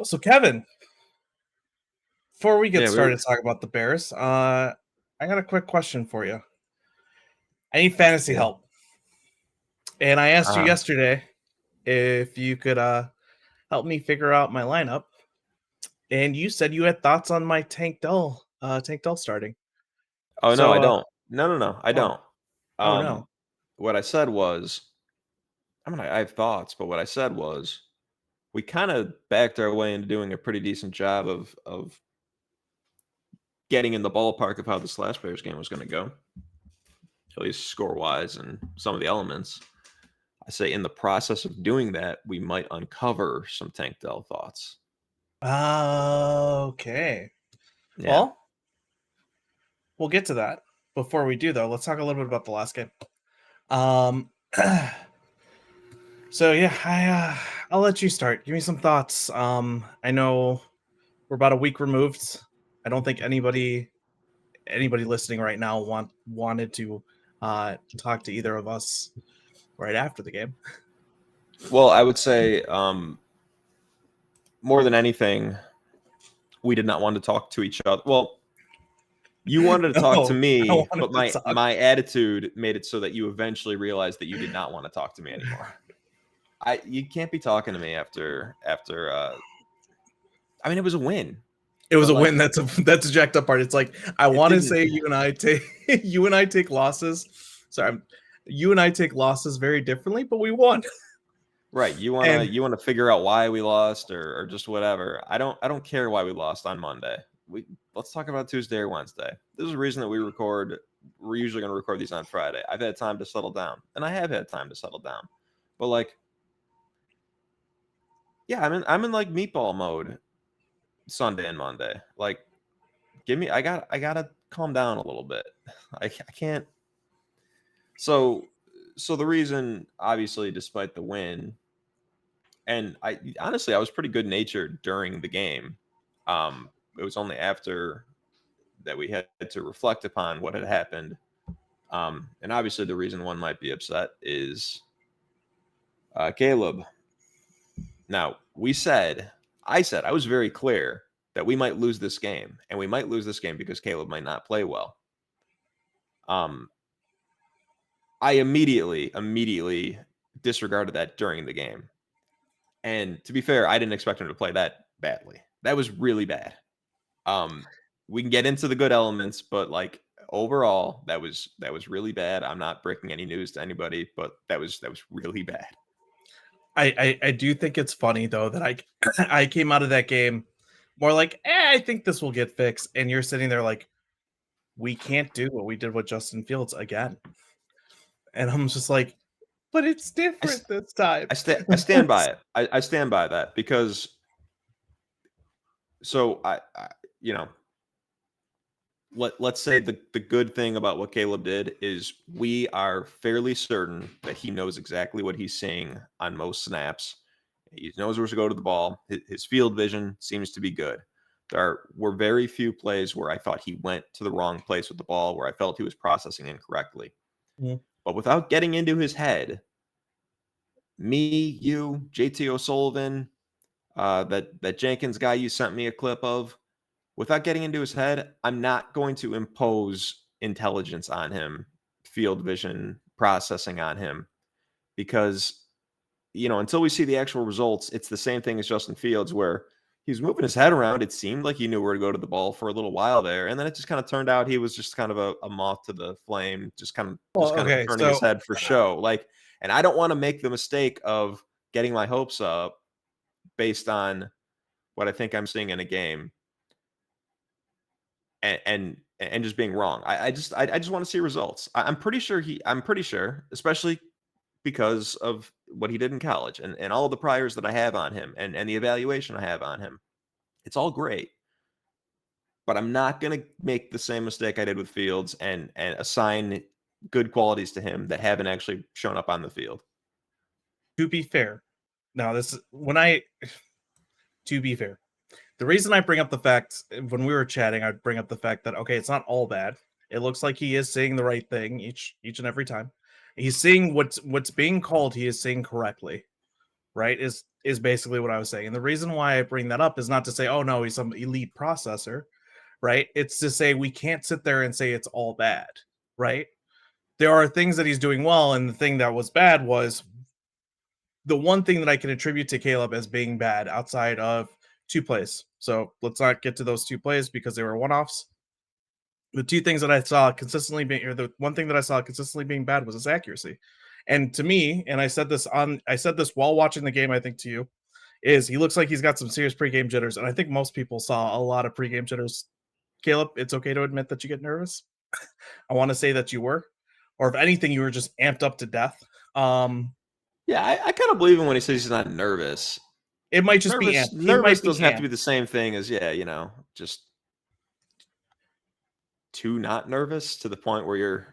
So Kevin, before we get Yeah, started talking about the Bears, I got a quick question for you. I need fantasy yeah. help, and I asked you Uh, yesterday if you could help me figure out my lineup, and you said you had thoughts on my Tank Dell starting. oh no, So, I don't. No, I oh, don't. oh Um, no, what I said was, I have thoughts, but what I said was, we kind of backed our way into doing a pretty decent job of getting in the ballpark of how this last Bears game was going to go, at least score wise and some of the elements. I say in the process of doing that, we might uncover some Tank Dell thoughts. okay. Yeah. Well, we'll get to that. Before we do, though, let's talk a little bit about the last game. Um, so yeah, I'll let you start. Give me some thoughts. I know we're about a week removed. I don't think anybody listening right now wanted to talk to either of us right after the game. Well, I would say more than anything, we did not want to talk to each other. Well, you wanted to talk to No, I me, wanted but to my talk. my attitude made it so that you eventually realized that you did not want to talk to me anymore. You can't be talking to me after it was a win. It was But a win. like That's a jacked up part. It's like I it want to didn't say you and I take you and I take losses. Sorry, you and I take losses very differently, but we won. right. And You wanna figure out why we lost or just whatever. I don't care why we lost on Monday. We Let's talk about Tuesday or Wednesday. There's a reason that we're usually gonna record these on Friday. I've had time to settle down. And I have had time to settle down. But like, yeah, I'm in like meatball mode Sunday and Monday. Like, I gotta calm down a little bit. I can't. So so the reason, obviously, despite the win, and I honestly I was pretty good natured during the game. It was only after that we had to reflect upon what had happened. And obviously the reason one might be upset is Caleb. Now I was very clear that we might lose this game, and we might lose this game because Caleb might not play well. Um, I immediately disregarded that during the game. And to be fair, I didn't expect him to play that badly. That was really bad. Um, we can get into the good elements, but like overall, that was really bad. I'm not breaking any news to anybody, but that was really bad. I do think it's funny though that I I came out of that game more like I think this will get fixed, and you're sitting there like we can't do what we did with Justin Fields again, and I'm just like, but it's I, s- different this time. I stand by it. I stand by that because so I you know let's say the good thing about what Caleb did is we are fairly certain that he knows exactly what he's seeing on most snaps. He knows where to go to the ball. His field vision seems to be good. Were very few plays where I thought he went to the wrong place with the ball, where I felt he was processing incorrectly. Mhm. But without getting into his head, me, you, JT O'Sullivan, that Jenkins guy you sent me a clip of, without getting into his head, I'm not going to impose intelligence on him, field vision processing on him, because until we see the actual results, it's the same thing as Justin Fields, where he was moving his head around. It seemed like he knew where to go to the ball for a little while there, and then it just kind of turned out he was just kind of a moth to the flame, Well, just kind of okay, turning his so head for show. Like, and I don't want to make the mistake of getting my hopes up based on what I think I'm seeing in a game and just being wrong. I just want to see results. I'm pretty sure, especially because of what he did in college and all of the priors that I have on him and the evaluation I have on him. It's all great. But I'm not gonna make the same mistake I did with Fields and assign good qualities to him that haven't actually shown up on the field. to be fair, now this is when I to be fair, the reason I bring up the fact when we were chatting, I'd bring up the fact that okay, it's not all bad. It looks like he is saying the right thing each and every time. He's seeing what's being called. He is saying correctly, right? is basically what I was saying. And the reason why I bring that up is not to say, oh no, he's some elite processor, right? It's to say we can't sit there and say it's all bad, right? There are things that he's doing well, and the thing that was bad was the one thing that I can attribute to Caleb as being bad outside of 2 plays. So let's not get to those 2 plays because they were one-offs. The 2 things that I saw consistently being, or the one thing that I saw consistently being bad was his accuracy. And to me, and I said this while watching the game, I think to you, is he looks like he's got some serious pregame jitters. And I think most people saw a lot of pregame jitters. Caleb, it's okay to admit that you get nervous. I want to say that you were, or if anything, you were just amped up to death. Yeah, I kind of believe him when he says he's not nervous. It might just be Nervous, amped. He might be doesn't have to be amped. the same thing as, just too not nervous to the point where you're,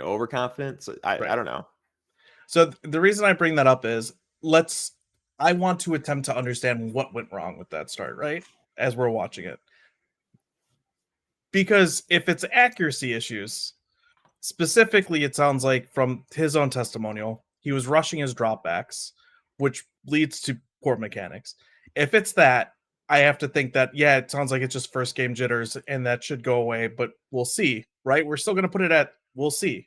overconfident. So I Right. don't know. So the reason I bring that up is I want to attempt to understand what went wrong with that start, right? As we're watching it. Because if it's accuracy issues, specifically, it sounds like from his own testimonial, he was rushing his dropbacks, which leads to poor mechanics. If it's that, I have to think that, yeah, it sounds like it's just first game jitters and that should go away, but we'll see, right? We're still going to put it at we'll see.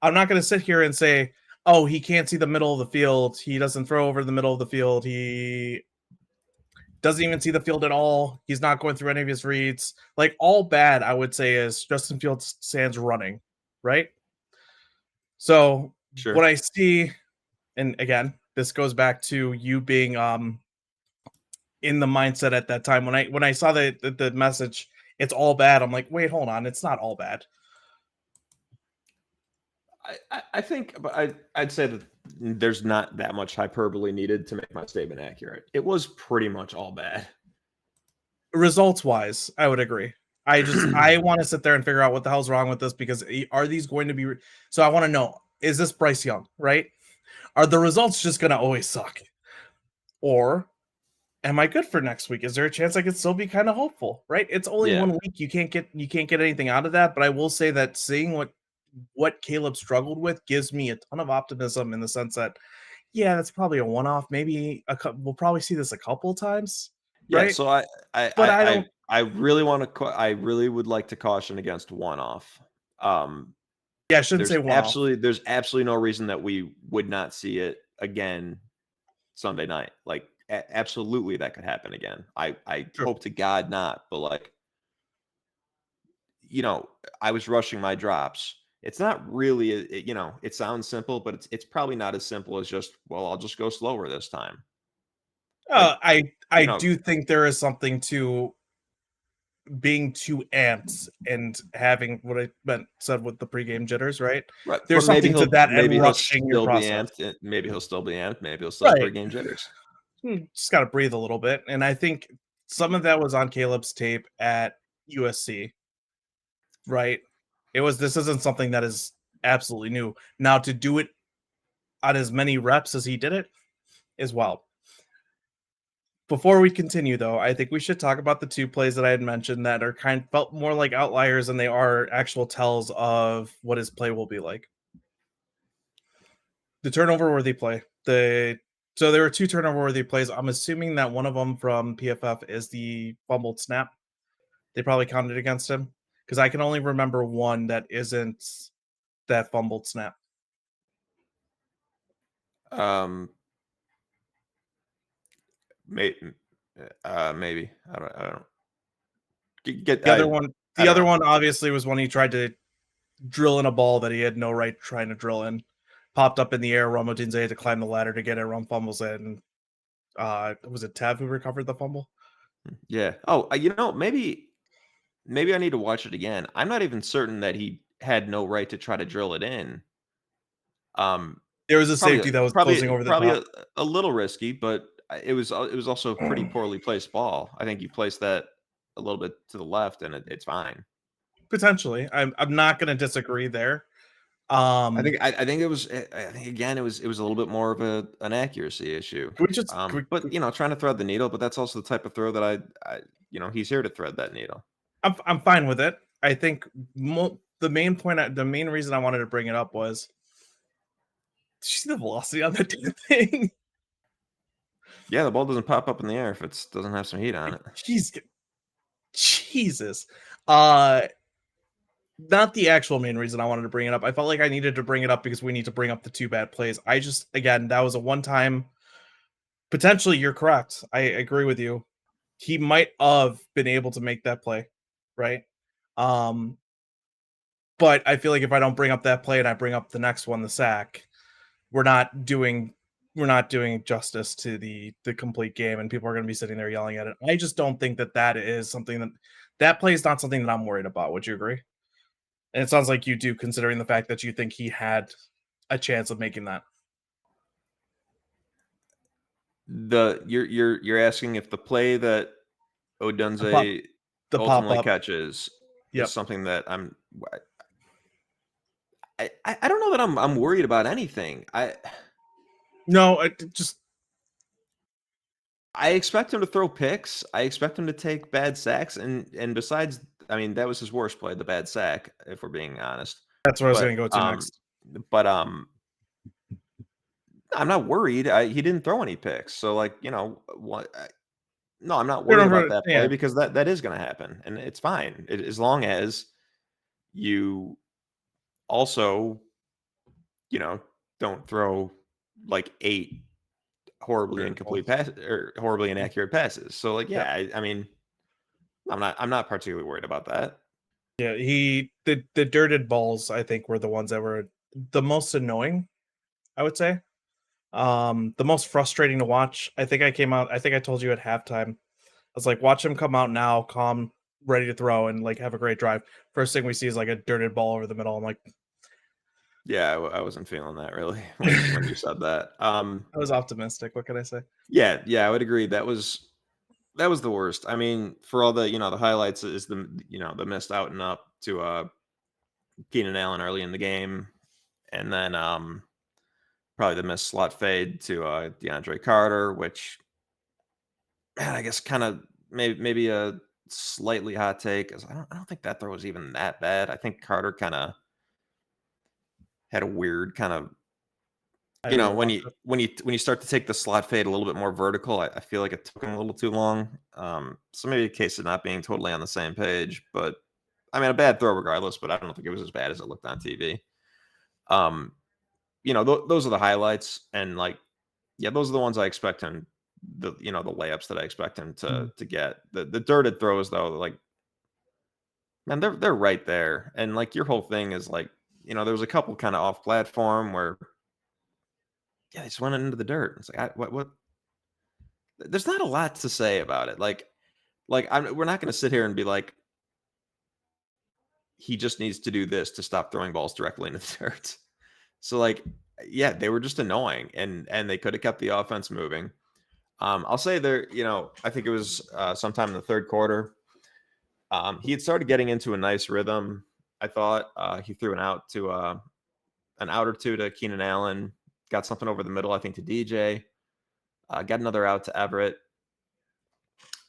I'm not going to sit here and say, oh, he can't see the middle of the field. He doesn't throw over the middle of the field. He doesn't even see the field at all. He's not going through any of his reads. Like, all bad, I would say, is Justin Fields stands running, right? So Sure. what I see, and again, this goes back to you being in the mindset at that time. When I saw the message, it's all bad. I'm like, wait, hold on, it's not all bad. I think, but I'd say that there's not that much hyperbole needed to make my statement accurate. It was pretty much all bad. Results wise, I would agree. I want to sit there and figure out what the hell's wrong with this, because are these going to be so I want to know, is this Bryce Young, right? Are the results just going to always suck? Or am I good for next week? Is there a chance I could still be kind of hopeful, right? It's only Yeah. 1 week. You can't get anything out of that, but I will say that seeing what Caleb struggled with gives me a ton of optimism, in the sense that, yeah, that's probably a one-off. Maybe we'll probably see this a couple times, Yeah, right? so But I don't. I really want to I really would like to caution against one-off. Yeah, I shouldn't say one-off. There's absolutely no reason that we would not see it again Sunday night. Like, absolutely that could happen again. I True. hope to God not, but like, I was rushing my drops. It's not really, it sounds simple, but it's probably not as simple as just, well, I'll just go slower this time. Like, I do think there is something to being too amped and having what I said with the pregame jitters, right? right, There's but maybe something to that and maybe he'll rushing your still be process. amped. Maybe he'll still be amped. Maybe he'll still have Right. pregame jitters. Just got to breathe a little bit. And I think some of that was on Caleb's tape at USC, right? This isn't something that is absolutely new. Now, to do it on as many reps as he did it as well. Before we continue, though, I think we should talk about the 2 plays that I had mentioned that are felt more like outliers than they are actual tells of what his play will be like. The turnover-worthy play. So there were 2 turnover-worthy plays. I'm assuming that one of them from PFF is the fumbled snap. They probably counted against him, because I can only remember one that isn't that fumbled snap. Maybe I don't The other one, I don't know. obviously was when he tried to drill in a ball that he had no right trying to drill in. Popped up in the air. Romo Dinze had to climb the ladder to get it. Rum fumbles it, and was it Tav who recovered the fumble? Yeah. Oh, maybe I need to watch it again. I'm not even certain that he had no right to try to drill it in. There was a safety that was closing over the top. A little risky, but it was also a pretty poorly placed ball. I think you placed that a little bit to the left, and it's fine. Potentially, I'm not going to disagree there. I think it was. I think again, it was a little bit more of an accuracy issue. But trying to thread the needle. But that's also the type of throw that he's here to thread that needle. I'm fine with it. I think the main reason I wanted to bring it up was, did you see the velocity on that damn thing? Yeah, the ball doesn't pop up in the air if it doesn't have some heat on it. He's Jesus. Not the actual main reason I wanted to bring it up. I felt like I needed to bring it up because we need to bring up the 2 bad plays. I just, again, that was a one-time. Potentially, you're correct. I agree with you. He might have been able to make that play, right? Um, but I feel like if I don't bring up that play and I bring up the next one, the sack, we're not doing justice to the complete game, and people are going to be sitting there yelling at it. I just don't think that is something that play is not something that I'm worried about. Would you agree? And it sounds like you do, considering the fact that you think he had a chance of making that. You're asking if the play that The pop Odunze the pop ultimately up. catches is Yep. something that I don't know that I'm worried about anything. No, just I expect him to throw picks. I expect him to take bad sacks, and besides, I mean, that was his worst play, the bad sack, if we're being honest. that's where I was But going to go to next. but I'm not worried. He didn't throw any picks, so like what? No, I'm not worried about that play Yeah, because that is going to happen, and it's fine as long as you also don't throw like 8 horribly weird incomplete balls. pass or horribly inaccurate passes. So like, Yep. yeah, I mean, I'm not particularly worried about that. Yeah, the dirted balls, I think, were the ones that were the most annoying, I would say. The most frustrating to watch. I think I told you at halftime. I was like, watch him come out now, calm, ready to throw, and like have a great drive. First thing we see is like a dirted ball over the middle. I'm like, Yeah, I wasn't feeling that really when you said that. I was optimistic. What can I say? Yeah, I would agree. That was the worst. I mean, for all the the highlights is the missed out and up to Keenan Allen early in the game, and then probably the missed slot fade to DeAndre Carter, which man, I guess kind of maybe a slightly hot take. 'Cause I don't think that throw was even that bad. I think Carter kind of had a weird kind of I didn't when watch you it. when you start to take the slot fade a little bit more vertical, I feel like it took him a little too long. So maybe a case of not being totally on the same page, but I mean a bad throw regardless. But I don't think it was as bad as it looked on TV. Um, those are the highlights, and like yeah, those are the ones I expect him. The layups that I expect him Mm. to get. The dirted throws though, like man, they're right there, and like your whole thing is like there was a couple kind of off platform where yeah, they just went into the dirt. It's like what there's not a lot to say about it. We're not going to sit here and be like, he just needs to do this to stop throwing balls directly into the dirt. So like, yeah, they were just annoying, and they could have kept the offense moving. I'll say there, I think it was sometime in the third quarter. He had started getting into a nice rhythm. I thought he threw an out or two to Keenan Allen, got something over the middle, I think, to DJ, got another out to Everett,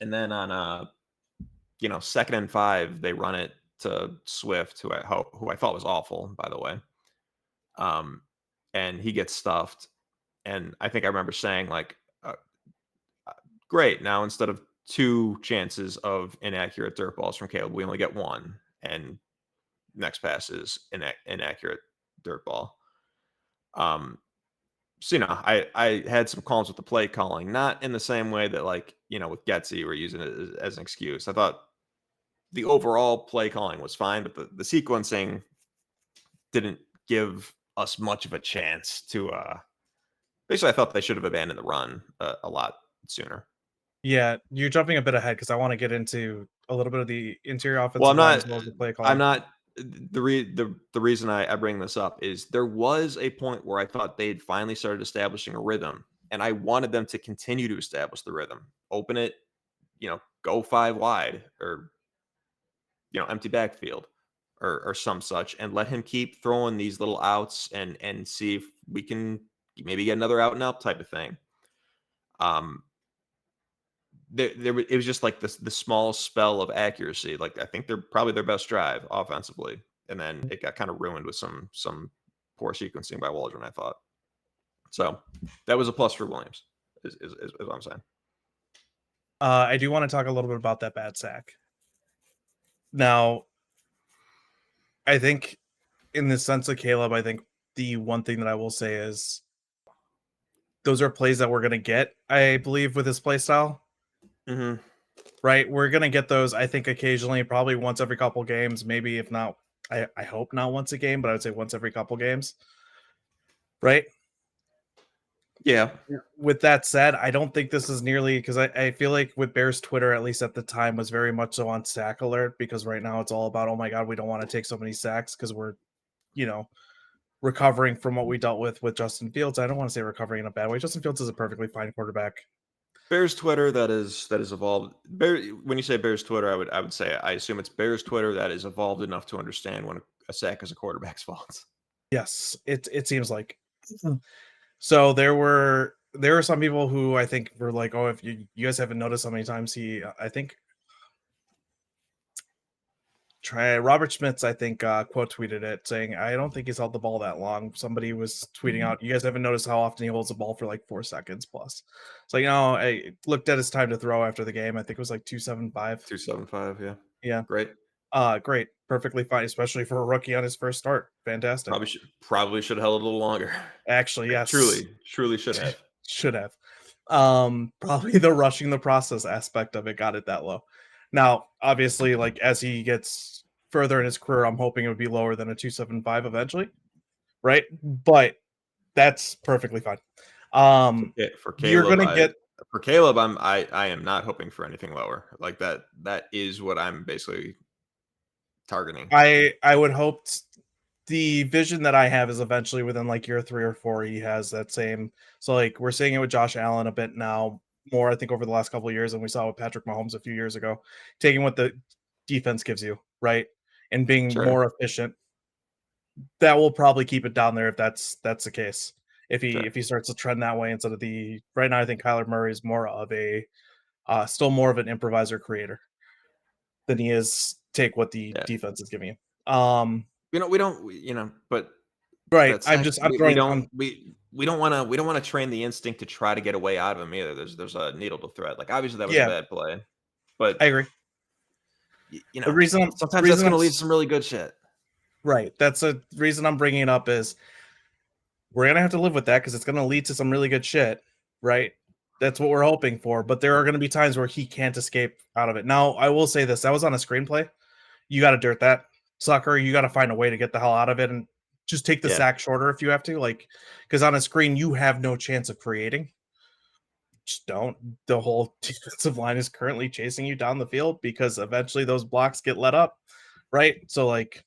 and then on 2nd and 5, they run it to Swift, who I thought was awful, by the way. Um, and he gets stuffed. And I think I remember saying like, great. Now instead of 2 chances of inaccurate dirt balls from Caleb, we only get 1. And next pass is inaccurate dirt ball. So I had some qualms with the play calling, not in the same way that like with Getsy we're using it as an excuse. I thought the overall play calling was fine, but the sequencing didn't give us much of a chance to. Basically, I thought they should have abandoned the run a lot sooner. Yeah, you're jumping a bit ahead because I want to get into a little bit of the interior Well, offensive line as well as the play I'm calling. not. The reason I bring this up is there was a point where I thought they'd finally started establishing a rhythm, and I wanted them to continue to establish the rhythm. Open it, go 5 wide, or empty backfield, or some such, and let him keep throwing these little outs and see if we can maybe get another out and up type of thing. Um, it was just like the small spell of accuracy. Like I think they're probably their best drive offensively, and then it got kind of ruined with some poor sequencing by Waldron. I thought so. That was a plus for Williams. is what I'm saying. I do want to talk a little bit about that bad sack. Now, I think in the sense of Caleb, I think the one thing that I will say is those are plays that we're going to get, I believe, with his play style. Mm-hmm. Right? We're going to get those, I think, occasionally, probably once every couple games, maybe if not, I hope not once a game, but I would say once every couple games. Right? Yeah. With that said, I don't think this is nearly because I feel like with Bears Twitter, at least at the time, was very much so on sack alert because right now it's all about, oh my God, we don't want to take so many sacks because we're, recovering from what we dealt with Justin Fields. I don't want to say recovering in a bad way. Justin Fields is a perfectly fine quarterback. Bears Twitter that is evolved. When you say Bears Twitter, I would say I assume it's Bears Twitter that is evolved enough to understand when a sack is a quarterback's fault. Yes, it seems like. So there were some people who I think were like, oh, if you guys haven't noticed how many times I think Robert Schmitz, I think, quote tweeted it saying, I don't think he's held the ball that long. Somebody was tweeting out, you guys haven't noticed how often he holds the ball for like 4 seconds plus. It's like, I looked at his time to throw after the game. I think it was like 275. 275, yeah. Yeah. Great. Great. Perfectly fine, especially for a rookie on his first start. Fantastic. Probably should have held a little longer. Actually, yes. Truly should have. Should have. Probably the rushing the process aspect of it got it that low. Now, obviously, like as he gets further in his career, I'm hoping it would be lower than a 275 eventually, right? But that's perfectly fine. For Caleb, you're gonna get for Caleb. I am not hoping for anything lower. Like that. That is what I'm basically targeting. I would hope the vision that I have is eventually within like year 3 or 4, he has that same. So like we're seeing it with Josh Allen a bit now, more I think over the last couple of years, and we saw with Patrick Mahomes a few years ago, taking what the defense gives you, right, and being Sure. more efficient. That will probably keep it down there if that's the case. If he starts to trend that way instead of the right now, I think Kyler Murray is more of a still more of an improviser creator than he is take what the defense is giving you. We don't, but right. that's I'm we throwing. we don't want to train the instinct to try to get a way out of him either. There's a needle to thread. Like obviously that was a bad play, but I agree. Sometimes that's going to lead to some really good shit. Right. That's a reason I'm bringing it up is we're going to have to live with that because it's going to lead to some really good shit, right? That's what we're hoping for. But there are going to be times where he can't escape out of it. Now, I will say this. That was on a screenplay. You got to dirt that sucker. You got to find a way to get the hell out of it and just take the sack shorter if you have to. Like, because on a screen, you have no chance of creating. Just don't. The whole defensive line is currently chasing you down the field because eventually those blocks get let up, right? So, like,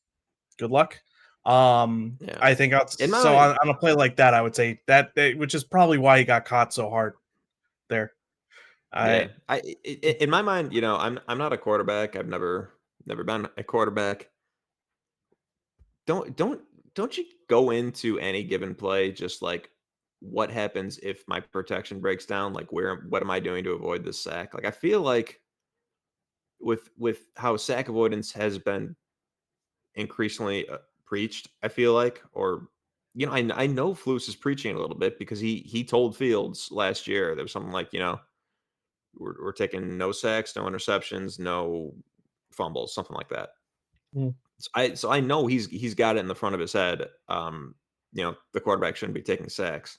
good luck. I think on a play like that, I would say that which is probably why he got caught so hard there. In my mind, I'm not a quarterback. I've never been a quarterback. Don't you go into any given play just like what happens if my protection breaks down? Like what am I doing to avoid this sack? Like I feel like with how sack avoidance has been increasingly preached, I feel like, or I know Flus is preaching a little bit because he told Fields last year there was something like we're taking no sacks, no interceptions, no fumbles, something like that. So I know he's got it in the front of his head. The quarterback shouldn't be taking sacks.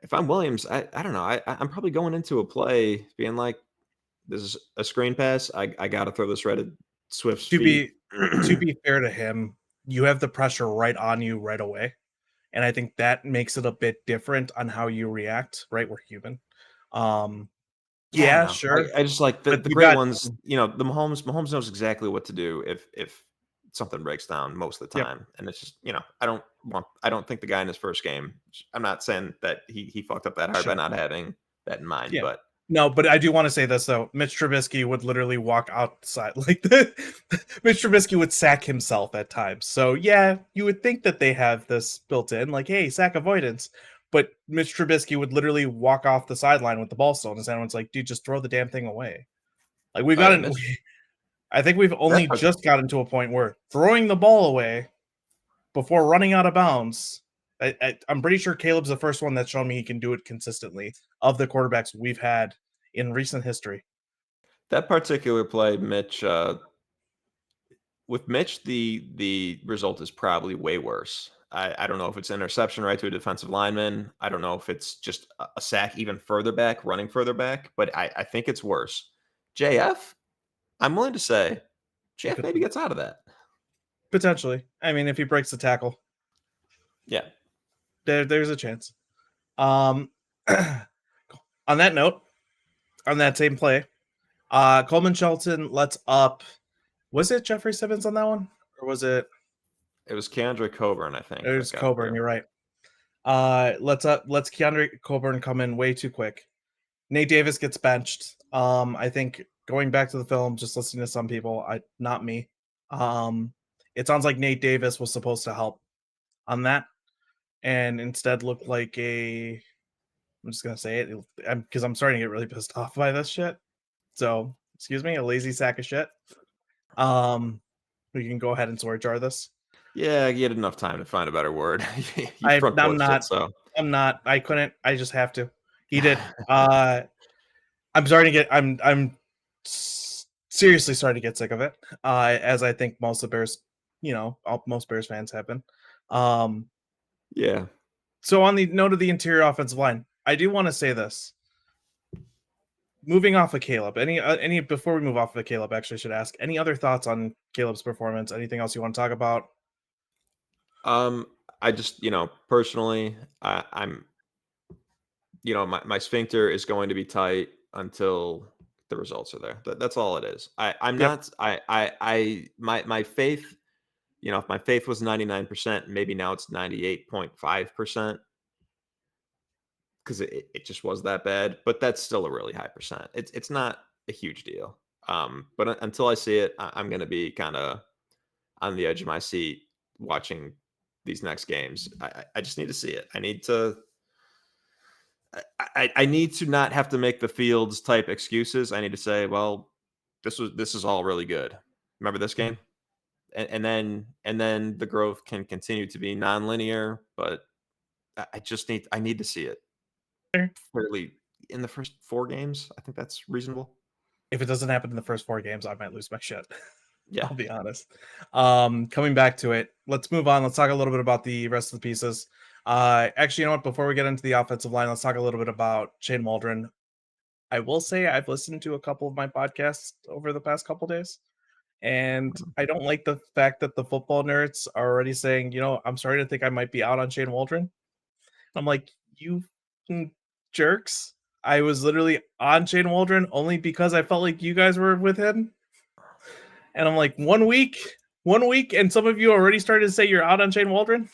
If I'm Williams, I don't know. I'm probably going into a play being like, this is a screen pass. I got to throw this right at Swift's feet. To be fair to him, you have the pressure right on you right away. And I think that makes it a bit different on how you react, right? We're human. Yeah, sure. I just like the great ones, the Mahomes knows exactly what to do if something breaks down most of the time. And it's just, I don't think the guy in his first game, I'm not saying that he fucked up that hard by not having that in mind, but no, but I do want to say this though. Mitch Trubisky would literally walk outside like that. Mitch Trubisky would sack himself at times. So yeah, you would think that they have this built in, like, hey, sack avoidance. But Mitch Trubisky would literally walk off the sideline with the ball still in his hand. It's like, dude, just throw the damn thing away. Like we've gotten. I think we've only just gotten to a point where throwing the ball away before running out of bounds I'm pretty sure Caleb's the first one that's shown me he can do it consistently of the quarterbacks we've had in recent history. That particular play, Mitch, with Mitch, the result is probably way worse. I don't know if it's an interception right to a defensive lineman. I don't know if it's just a sack even further back, running further back, but I think it's worse. JF, I'm willing to say, JF maybe gets out of that. Potentially. I mean, if he breaks the tackle, Yeah. there's a chance. On that note, on that same play, Coleman Shelton lets up. Was it Jeffrey Simmons on that one, or was it? It was Keandre Coburn, I think. It was that got Coburn. through. You're right. Let's Keandre Coburn come in way too quick. Nate Davis gets benched. I think going back to the film, just listening to some people, not me. It sounds like Nate Davis was supposed to help on that, and instead looked like a. I'm just gonna say it because I'm starting to get really pissed off by this shit. So, excuse me, a lazy sack of shit. We can go ahead and sword jar this. Yeah, you had enough time to find a better word. You I'm front porched not. it, so. I'm not. I couldn't. I just have to. He did. I'm starting to get. I'm seriously starting to get sick of it. As I think most of the Bears, most Bears fans have been. Yeah. So on the note of the interior offensive line, I do want to say this. Moving off of Caleb, any before we move off of Caleb, actually, I should ask any other thoughts on Caleb's performance? Anything else you want to talk about? I just, personally, I'm, my sphincter is going to be tight until the results are there. That's all it is. I'm Yep. not. My faith. If my faith was 99%, maybe now it's 98.5% because it just was that bad. But that's still a really high percent. It's not a huge deal. But until I see it, I'm going to be kind of on the edge of my seat watching these next games. I just need to see it. I need to. I need to not have to make the Fields type excuses. I need to say, well, this is all really good. Remember this game? And then the growth can continue to be nonlinear, but I need to see it clearly in the first 4 games. I think that's reasonable. If it doesn't happen in the first 4 games, I might lose my shit. Yeah. I'll be honest. Coming back to it, let's move on. Let's talk a little bit about the rest of the pieces. Actually, you know what? Before we get into the offensive line, let's talk a little bit about Shane Waldron. I will say I've listened to a couple of my podcasts over the past couple days, and I don't like the fact that the football nerds are already saying, I'm starting to think I might be out on Shane Waldron. I'm like, you jerks. I was literally on Shane Waldron only because I felt like you guys were with him. And I'm like, 1 week, and some of you already started to say you're out on Shane Waldron?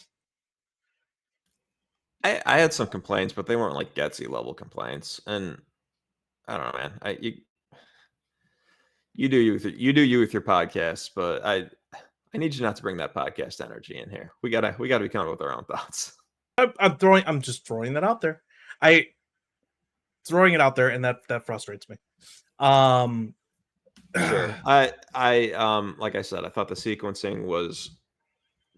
I had some complaints, but they weren't like Getsy level complaints. And I don't know, man. You do you with your podcast, but I need you not to bring that podcast energy in here. We gotta be coming with our own thoughts. I'm just throwing that out there. Throwing it out there, and that frustrates me. Sure. I like I said, I thought the sequencing was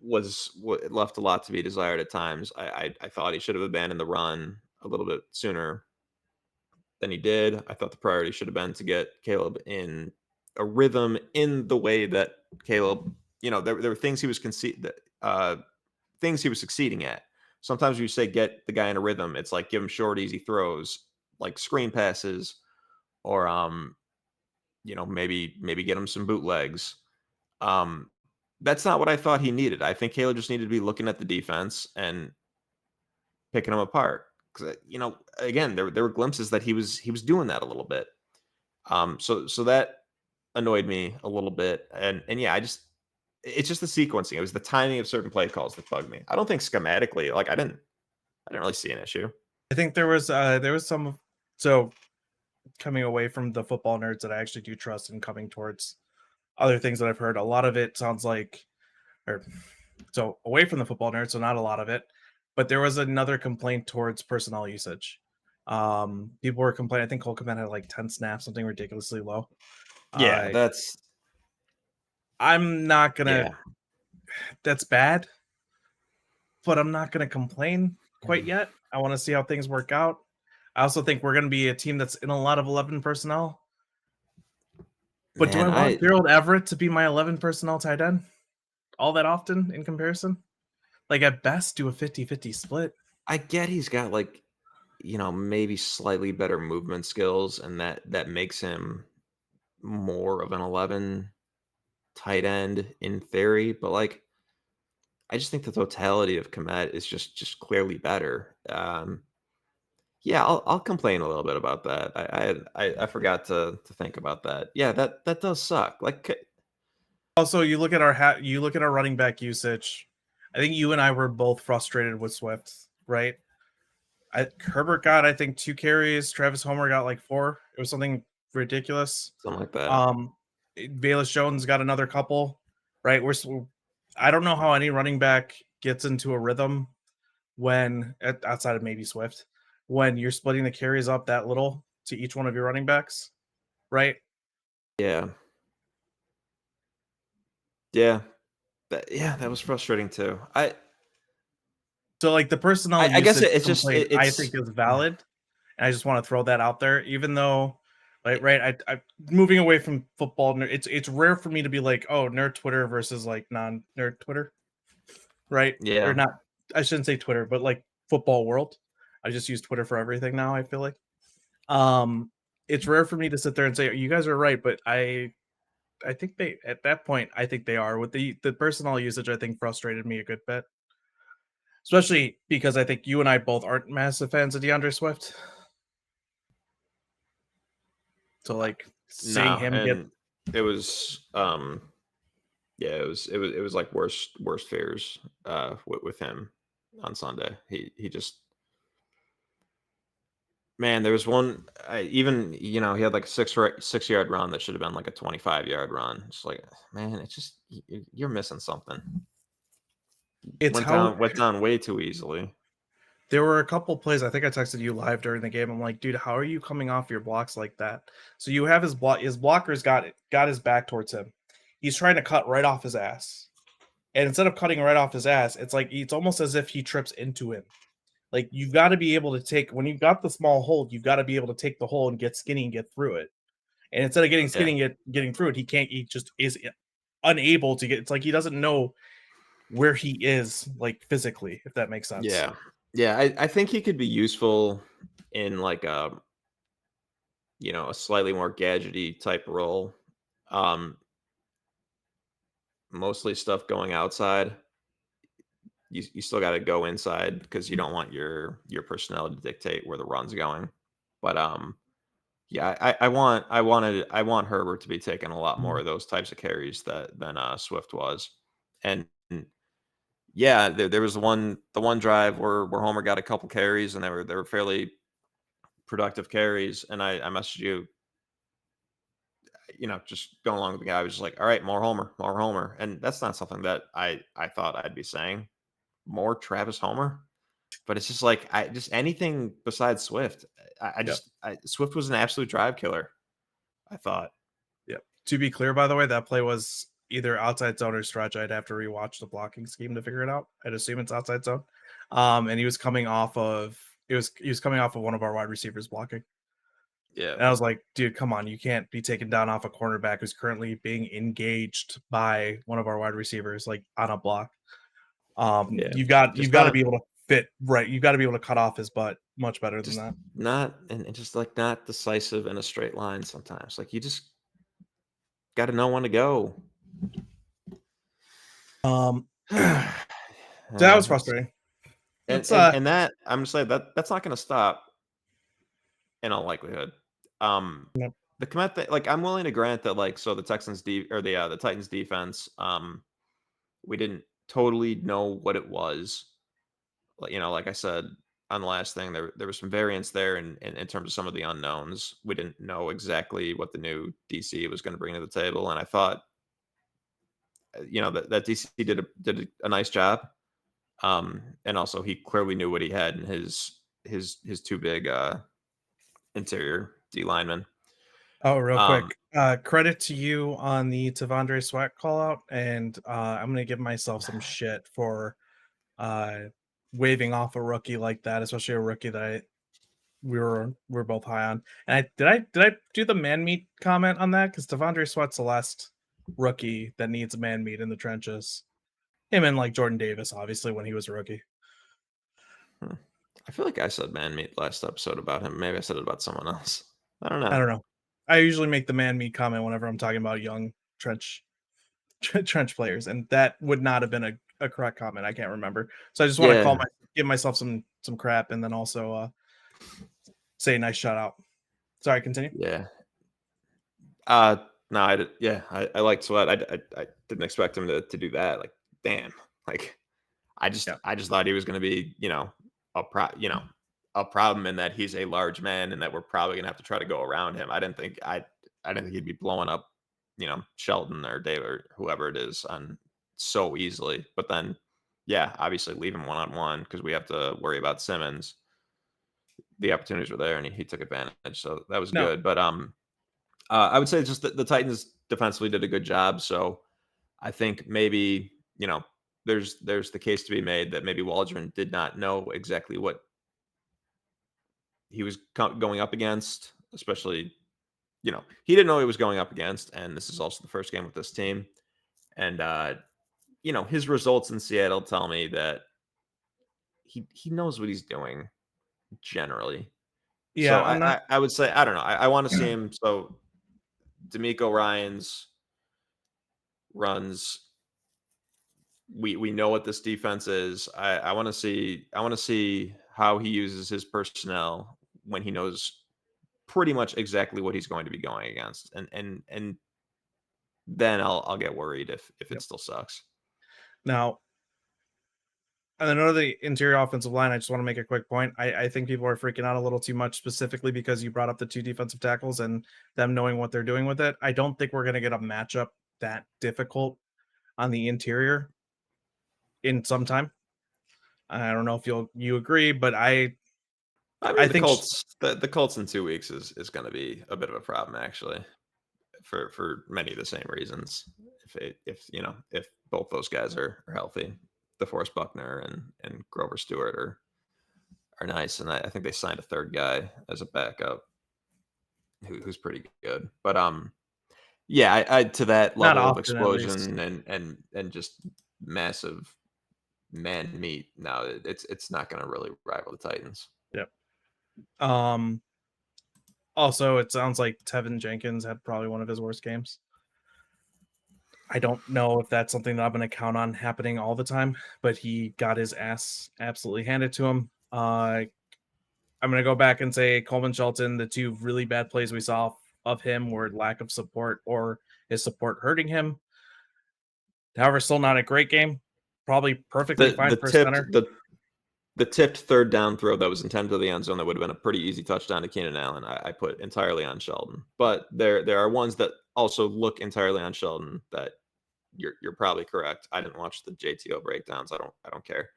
it left a lot to be desired at times. I thought he should have abandoned the run a little bit sooner than he did. I thought the priority should have been to get Caleb in a rhythm in the way that Caleb, there were things he was things he was succeeding at. Sometimes you say get the guy in a rhythm, it's like give him short, easy throws, like screen passes, or maybe get him some bootlegs. That's not what I thought he needed. I think Caleb just needed to be looking at the defense and picking them apart. Because again, there were glimpses that he was doing that a little bit. So that annoyed me a little bit, and yeah, it's just the sequencing. It was the timing of certain play calls that bugged me. I don't think schematically, like I didn't really see an issue. I think there was some. So coming away from the football nerds that I actually do trust, and coming towards other things that I've heard, a lot of it sounds like, so away from the football nerds, so not a lot of it, but there was another complaint towards personnel usage. People were complaining. I think Cole Kmet had like 10 snaps, something ridiculously low. Yeah, that's I'm not gonna. yeah. That's bad. but I'm not going to complain quite yet. I want to see how things work out. I also think we're going to be a team that's in a lot of 11 personnel. But do I Man, want Gerald Everett to be my 11 personnel tight end all that often in comparison? Like, at best, do a 50-50 split. I get he's got like, maybe slightly better movement skills, and that makes him more of an 11 tight end in theory, but like I just think the totality of Komet is just clearly better. Yeah, I'll complain a little bit about that. I forgot to think about that. Yeah, that does suck. Like, Also, you look at our running back usage. I think you and I were both frustrated with Swift, right? Herbert got, I think, 2 carries. Travis Homer got like 4. It was something ridiculous. something like that. Bayless Jones got another couple, right? I don't know how any running back gets into a rhythm when outside of maybe Swift, when you're splitting the carries up that little to each one of your running backs, right? Yeah, yeah, that was frustrating too. So like the personnel I guess usage it's just complaint, I think it's is valid. And I just want to throw that out there, even though, I moving away from football. It's rare for me to be like, oh, nerd Twitter versus like non-nerd Twitter, right? Or yeah. not. I shouldn't say Twitter, but like football world. I just use Twitter for everything now. I feel like, um, it's rare for me to sit there and say you guys are right, but I think they at that point I think they are with the personnel usage. I think frustrated me a good bit, especially because I think you and I both aren't massive fans of DeAndre Swift. So like seeing No, him get and it was yeah, it was like worst fears with him on Sunday. He just, man, there was one, even, he had like a 6-yard run that should have been like a 25-yard run. It's like, man, it's just you're missing something. it's how Went down way too easily. there were a couple plays. I think I texted you live during the game. I'm like, dude, how are you coming off your blocks like that? So you have his blockers got his back towards him. He's trying to cut right off his ass. And instead of cutting right off his ass, it's almost as if he trips into him. Like you've got to be able to take when you've got the small hold, you've got to be able to take the hole and get skinny and get through it. And instead of getting Yeah, skinny and getting through it, he can't. He just is unable to get. It's like he doesn't know where he is, like physically, if that makes sense. yeah, yeah. I think he could be useful in like a slightly more gadgety type role. Um, Mostly stuff going outside. You still got to go inside because you don't want your personnel to dictate where the run's going. But yeah, I want Herbert to be taking a lot more of those types of carries than Swift was, and yeah, there was the one drive where Homer got a couple carries and they were fairly productive carries, and I messaged you, just going along with the guy. I was just like, all right, more Homer, and that's not something that I thought I'd be saying. More Travis Homer. But it's just like just anything besides Swift. Yep. Swift was an absolute drive killer, I thought. Yep. To be clear, by the way, that play was either outside zone or stretch. I'd have to rewatch the blocking scheme to figure it out. I'd assume it's outside zone. And he was coming off of he was coming off of one of our wide receivers blocking. Yeah. And I was like, dude, come on, you can't be taken down off a cornerback who's currently being engaged by one of our wide receivers, like on a block. Yeah. You've Just got to not be able to fit right. You've got to be able to cut off his butt much better than just that. not and just like not decisive in a straight line sometimes. Like you just gotta know when to go. So that was It's, frustrating. and Let's and and that I'm just saying that's not gonna stop in all likelihood. Um Yep. the commit that, like, I'm willing to grant that, like, so the the Titans defense, we didn't totally know what it was. Like I said on the last thing, there was some variance there in terms of some of the unknowns. We didn't know exactly what the new DC was going to bring to the table, and I thought, that DC did a nice job. And also he clearly knew what he had in his two big interior D linemen. Oh, real Um, quick. Credit to you on the Tavondre Sweat call out, and I'm gonna give myself some shit for uh, waving off a rookie like that, especially a rookie that we're both high on. And I do the man meat comment on that because Devondre Sweat's the last rookie that needs man meat in the trenches. Him and like Jordan Davis, obviously, when he was a rookie. Hmm. I feel like I said man meat last episode about him. Maybe I said it about someone else. I don't I know. don't know. I usually make the man meat comment whenever I'm talking about young trench players, and that would not have been a correct comment. I can't remember. So I just want to Yeah, give myself some crap, and then also say nice shout out. Sorry, continue. yeah. No, I did. Yeah, I liked Sweat. I didn't expect him to do that. Like, damn. Like, Yeah, I just thought he was going to be, a problem in that he's a large man and that we're probably going to have to try to go around him. I didn't think he'd be blowing up, Shelton or Dave or whoever it is on so easily. But then, yeah, obviously leave him one on one because we have to worry about Simmons. The opportunities were there and he took advantage, so that was no, good. But I would say just that the Titans defensively did a good job. So I think maybe, there's the case to be made that maybe Waldron did not know exactly what he was going up against, especially, he didn't know he was going up against. And this is also the first game with this team. And, his results in Seattle tell me that he knows what he's doing generally. So yeah, I'm not. I would say, I don't know. I want to see him. So D'Amico Ryans runs. We know what this defense is. I want to see how he uses his personnel when he knows pretty much exactly what he's going to be going against, and then I'll get worried if it Yep. still sucks. Now, and then under the interior offensive line, I just want to make a quick point. I think people are freaking out a little too much, specifically because you brought up the two defensive tackles and them knowing what they're doing with it. I don't think we're going to get a matchup that difficult on the interior in some time. I don't know if you agree, but I I mean, the think Colts the Colts in 2 weeks is going to be a bit of a problem actually for many of the same reasons. If both those guys are healthy, DeForest Buckner and Grover Stewart are nice, and I think they signed a third guy as a backup who's pretty good. But yeah, I to that not level of often at least. explosion and just massive man meat. No, it's not going to really rival the Titans. Yep. Um. Also, it sounds like Tevin Jenkins had probably one of his worst games. I don't know if that's something that I'm going to count on happening all the time, but he got his ass absolutely handed to him. I'm going to go back and say Coleman Shelton, the two really bad plays we saw of him were lack of support or his support hurting him. However, still not a great game. Probably perfectly The fine the for a tipped center. the tipped third down throw that was intended to the end zone that would have been a pretty easy touchdown to Keenan Allen. I put entirely on Sheldon, but there are ones that also look entirely on Sheldon that you're probably correct. I didn't watch the JTO breakdowns. I don't care.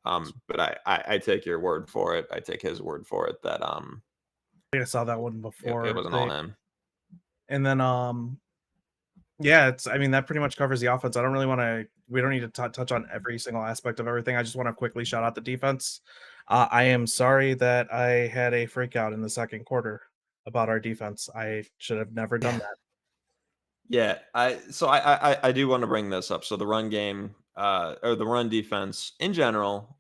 But I take your word for it. I take his word for it that I think I saw that one it before wasn't all they, him. and then yeah, it's. I mean, that pretty much covers the offense. I don't really want to. We don't need to touch on every single aspect of everything. I just want to quickly shout out the defense. I am sorry that I had a freak out in the second quarter about our defense. I should have never done that. Yeah, I do want to bring this up. So the run game, or the run defense in general,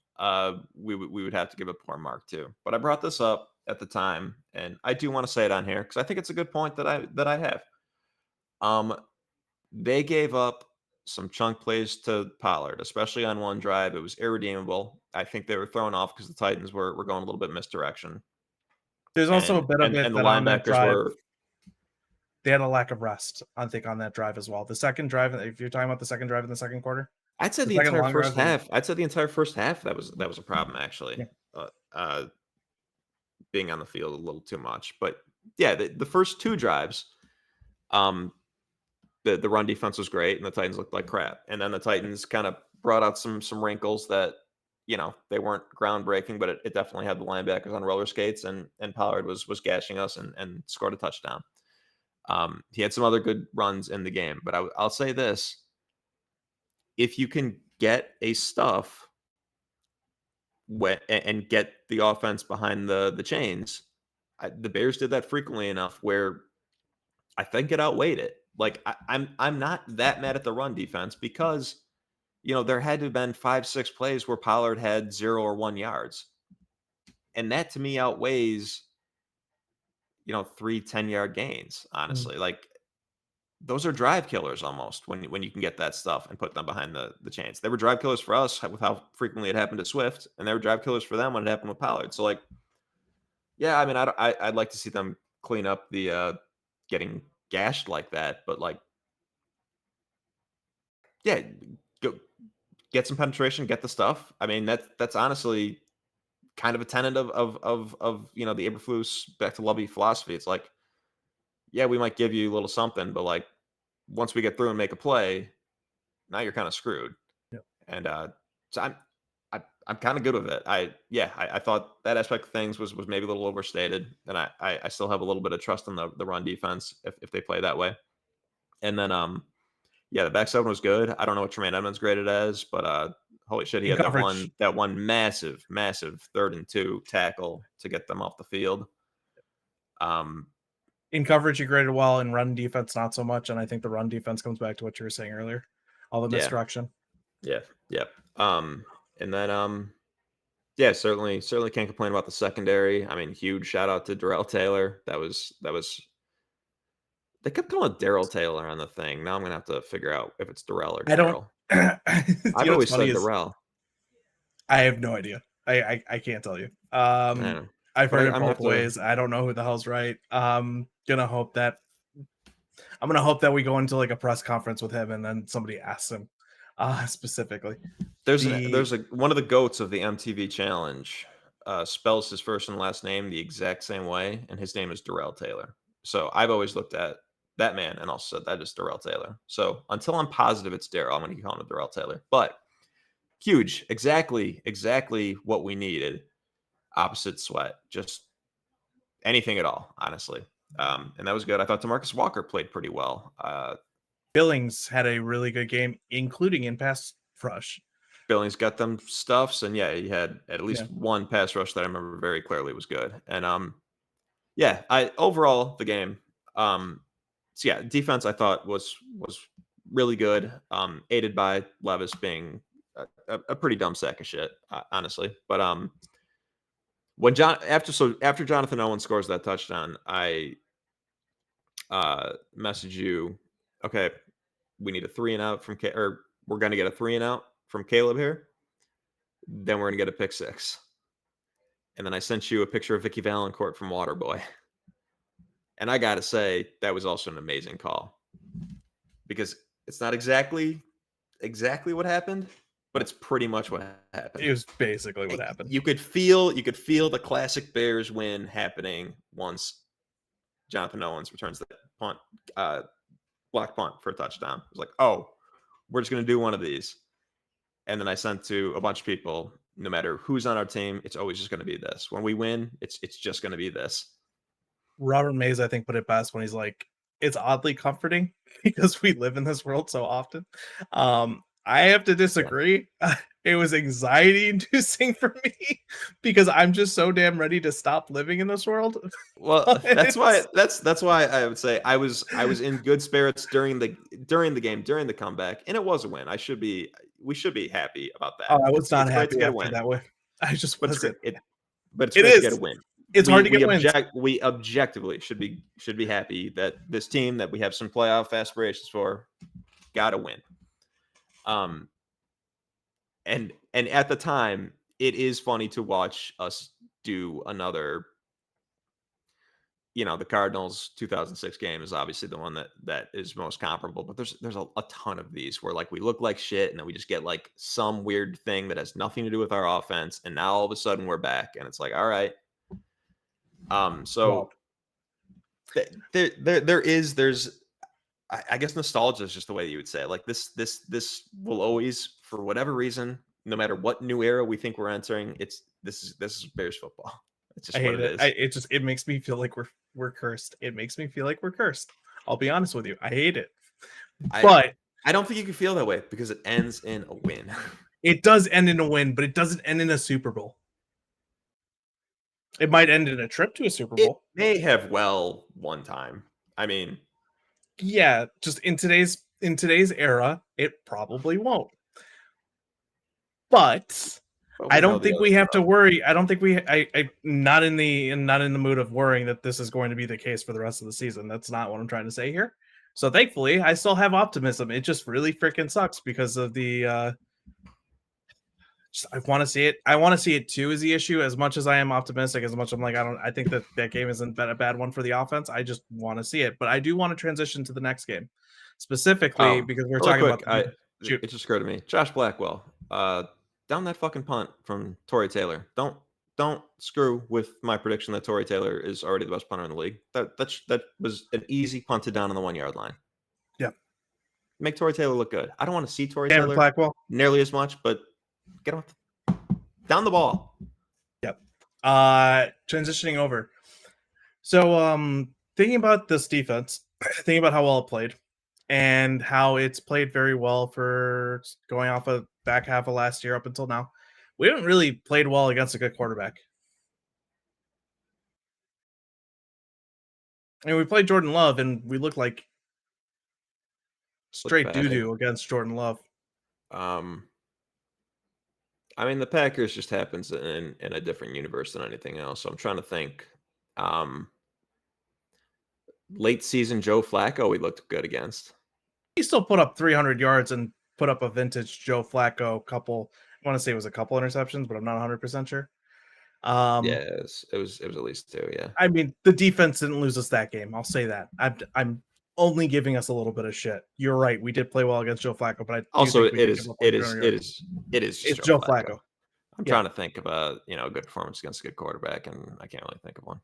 we would have to give a poor mark to. But I brought this up at the time, and I do want to say it on here because I think it's a good point that I have. Um, they gave up some chunk plays to Pollard, especially on one drive. It was irredeemable. I think they were thrown off because the Titans were going a little bit misdirection, There's also a and bit of and it and the that on that linebackers drive were. they had a lack of rest. I think on that drive as well. The second drive, if you're talking about the second drive in the second quarter, I'd say the the second entire long first drive, half. I'd say the entire first half that was a problem actually. yeah, Uh, uh, Being on the field a little too much, but yeah, the first two drives, um, the run defense was great, and the Titans looked like crap. And then the Titans kind of brought out some wrinkles that they weren't groundbreaking, but it definitely had the linebackers on roller skates, and Pollard was gashing us and scored a touchdown. He had some other good runs in the game, but I'll say this: if you can get a stuff and get the offense behind the chains. The Bears did that frequently enough where I think it outweighed it. Like I'm not that mad at the run defense because there had to have been 5, 6 plays where Pollard had 0 or 1 yards, and that to me outweighs 3 10-yard gains. Mm. Honestly, like those are drive killers almost when you can get that stuff and put them behind the chains. They were drive killers for us with how frequently it happened to Swift, and they were drive killers for them when it happened with Pollard. So like, yeah, I mean, I'd like to see them clean up the getting gashed like that, but like, yeah, go get some penetration, get the stuff. I mean, that's honestly kind of a tenet of the Eberflus back to Lovey philosophy. It's like, yeah, we might give you a little something, but like once we get through and make a play, now you're kind of screwed. Yep. And so I'm kind of good with it. I thought that aspect of things was maybe a little overstated, and I still have a little bit of trust in the run defense if they play that way. And then yeah, the back seven was good. I don't know what Tremaine Edmonds graded as, but holy shit, he In had coverage, that one massive 3rd and 2 tackle to get them off the field. in coverage, you graded well. In run defense, not so much. And I think the run defense comes back to what you were saying earlier, all the Yeah, misdirection. yeah, yep. And then yeah, certainly can't complain about the secondary. I mean, huge shout out to Darrell Taylor. That was they kept calling it Darrell Taylor on the thing. Now I'm gonna have to figure out if it's Darrell or I don't. Darrell. You I've know what's always funny said is Darrell. I have no idea. I can't tell you. I don't know. I've But heard it I'm gonna both have to. ways. I don't know who the hell's right. I'm gonna hope that we go into like a press conference with him and then somebody asks him specifically. There's The one of the goats of the MTV challenge spells his first and last name the exact same way, and his name is Darrell Taylor. So I've always looked at that man and also said that is Darrell Taylor. So until I'm positive it's Darrell, I'm going to call him Darrell Taylor. But huge, exactly what we needed. Opposite Sweat, just anything at all, honestly. And that was good. I thought DeMarcus Walker played pretty well. Billings had a really good game, including in pass rush. Billings got them stuffs, and yeah, he had at least Yeah. one pass rush that I remember very clearly was good. And yeah, I overall the game. So yeah, defense I thought was really good, aided by Levis being a pretty dumb sack of shit, honestly. But when after Jonathan Owen scores that touchdown, I message you, okay, we need a 3 and out from or we're gonna get a 3 and out from Caleb here. Then we're gonna get a pick 6. And then I sent you a picture of Vicky Valancourt from Waterboy. And I gotta say, that was also an amazing call. Because it's not exactly what happened, but it's pretty much what happened. It was basically what happened. You could feel the classic Bears win happening once Jonathan Owens returns that punt, block punt for a touchdown. It was like, oh, we're just gonna do one of these. And then I sent to a bunch of people, no matter who's on our team, it's always just going to be this. When we win, it's just going to be this. Robert Mays, I think, put it best when he's like, it's oddly comforting because we live in this world so often. I have to disagree. It was anxiety inducing for me because I'm just so damn ready to stop living in this world. Well, that's why I would say I was in good spirits during the game, during the comeback, and it was a win. We should be happy about that. I was not it's great to happy get a after win. that win. I just But wasn't. but it's It great to is. get a win. It's hard to get wins. We objectively should be happy that this team that we have some playoff aspirations for got to win. And at the time, it is funny to watch us do another. The Cardinals 2006 game is obviously the one that is most comparable, but there's a ton of these where like we look like shit and then we just get like some weird thing that has nothing to do with our offense, and now all of a sudden we're back and it's like, all right. So there's I guess nostalgia is just the way you would say it. Like this will always, for whatever reason, no matter what new era we think we're entering, this is Bears football. It's just I what hate it it. is. It makes me feel like we're cursed. It makes me feel like we're cursed. I'll be honest with you. I hate it. But I don't think you can feel that way because it ends in a win. It does end in a win, but it doesn't end in a Super Bowl. It might end in a trip to a Super It Bowl. may have one time. I mean, Yeah, just in today's era, it probably won't. But I we know don't the think other we have to stuff. worry. I don't think I not in the mood of worrying that this is going to be the case for the rest of the season. That's not what I'm trying to say here. So thankfully, I still have optimism. It just really freaking sucks because of the I want to see it. I want to see it too is the issue. As much as I am optimistic, as much I'm like I think that game isn't a bad one for the offense. I just want to see it, but I do want to transition to the next game, specifically because we're Really talking quick, about the shoot. it just occurred to me. Josh Blackwell, down that fucking punt from Torrey Taylor. Don't screw with my prediction that Torrey Taylor is already the best punter in the league. That was an easy punted down on the 1 yard line. Yeah, Make Torrey Taylor look good. I don't want to see Torrey Cameron Taylor Blackwell. nearly as much, but get him down the ball. Yep. Transitioning over. So thinking about this defense, thinking about how well it played and how it's played very well for going off of back half of last year up until now. We haven't really played well against a good quarterback. And we played Jordan Love and we look like straight doo-doo against Jordan Love. I mean, the Packers just happens in a different universe than anything else. So I'm trying to think. Late season Joe Flacco, we looked good against. He still put up 300 yards and put up a vintage Joe Flacco couple. I want to say it was a couple interceptions, but I'm not 100% sure. Yes, it was at least 2. Yeah. I mean, the defense didn't lose us that game. I'll say that. I'm only giving us a little bit of shit. You're right. We did play well against Joe Flacco, but I Also, think we did give up over 300 yards. it is just It's Joe Flacco. I'm trying to think of a good performance against a good quarterback, and I can't really think of one.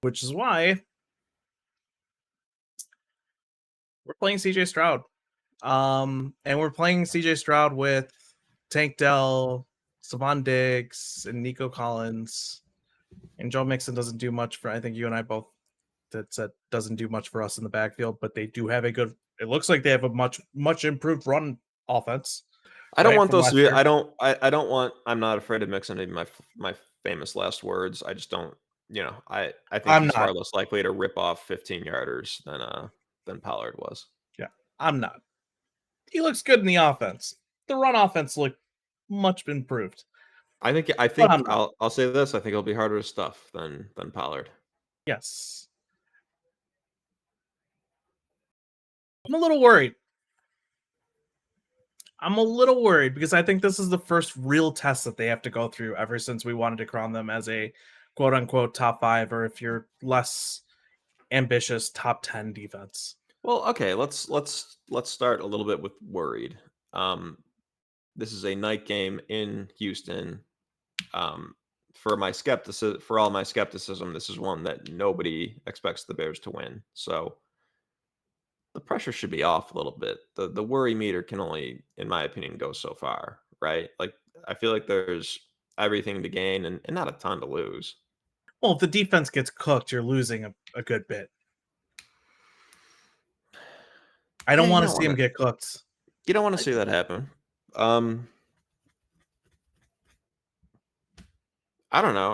Which is why we're playing CJ Stroud. And we're playing CJ Stroud with Tank Dell, Stephon Diggs, and Nico Collins. And Joe Mixon doesn't do much for, I think you and I both said doesn't do much for us in the backfield, but they do have it looks like they have a much improved run offense. I don't want from those to be. last year. I don't want. I'm not afraid of Mixon. Maybe my famous last words. I just don't. I think I'm he's far not. less likely to rip off 15-yarders than Pollard was. Yeah, I'm not. He looks good in the offense. The run offense looked much improved. I think I'll say this. I think it'll be harder to stuff than Pollard. Yes. I'm a little worried. Because I think this is the first real test that they have to go through ever since we wanted to crown them as a quote unquote top 5, or if you're less ambitious, top 10 defense. Well, okay, let's start a little bit with worried. This is a night game in Houston. For all my skepticism, this is one that nobody expects the Bears to win. So the pressure should be off a little bit. The worry meter can only, in my opinion, go so far, right? Like, I feel like there's everything to gain and not a ton to lose. Well, if the defense gets cooked, you're losing a good bit. I don't want to see him get cooked. You don't want to see that happen. I don't know.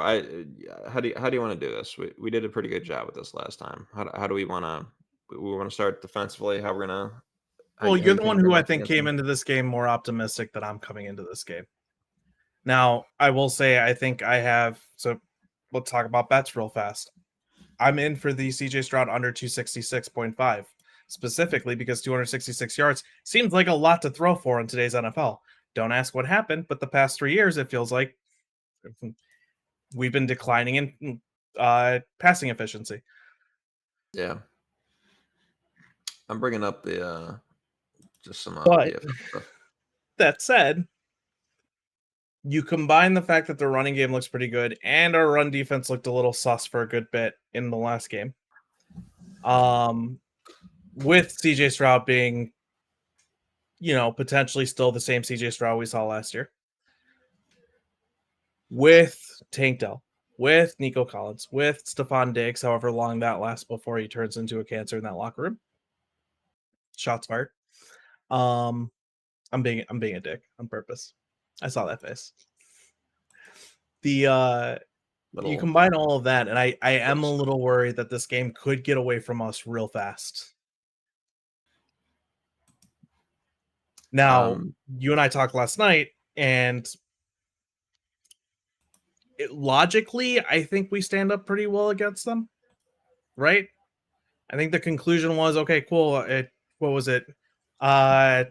How do you want to do this? We did a pretty good job with this last time. How do we want to? We want to start defensively. How we're gonna? Well, you're the one who I think came into this game more optimistic than I'm coming into this game. Now, I will say I think I have. So let's talk about bets real fast. I'm in for the CJ Stroud under 266.5, specifically because 266 yards seems like a lot to throw for in today's NFL. Don't ask what happened, but the past 3 years, it feels like we've been declining in passing efficiency. Yeah. I'm bringing up the just some stuff. That said, you combine the fact that the running game looks pretty good and our run defense looked a little sus for a good bit in the last game. With CJ Stroud being, potentially still the same CJ Stroud we saw last year. With Tank Dell, with Nico Collins, with Stephon Diggs, however long that lasts before he turns into a cancer in that locker room. Shots fired. I'm being a dick on purpose. I saw that face. The you Little combine all of that, and I am a close. little worried that this game could get away from us real fast. Now, Um, you and I talked last night, and logically, I think we stand up pretty well against them, right? I think the conclusion was okay, cool. What was it?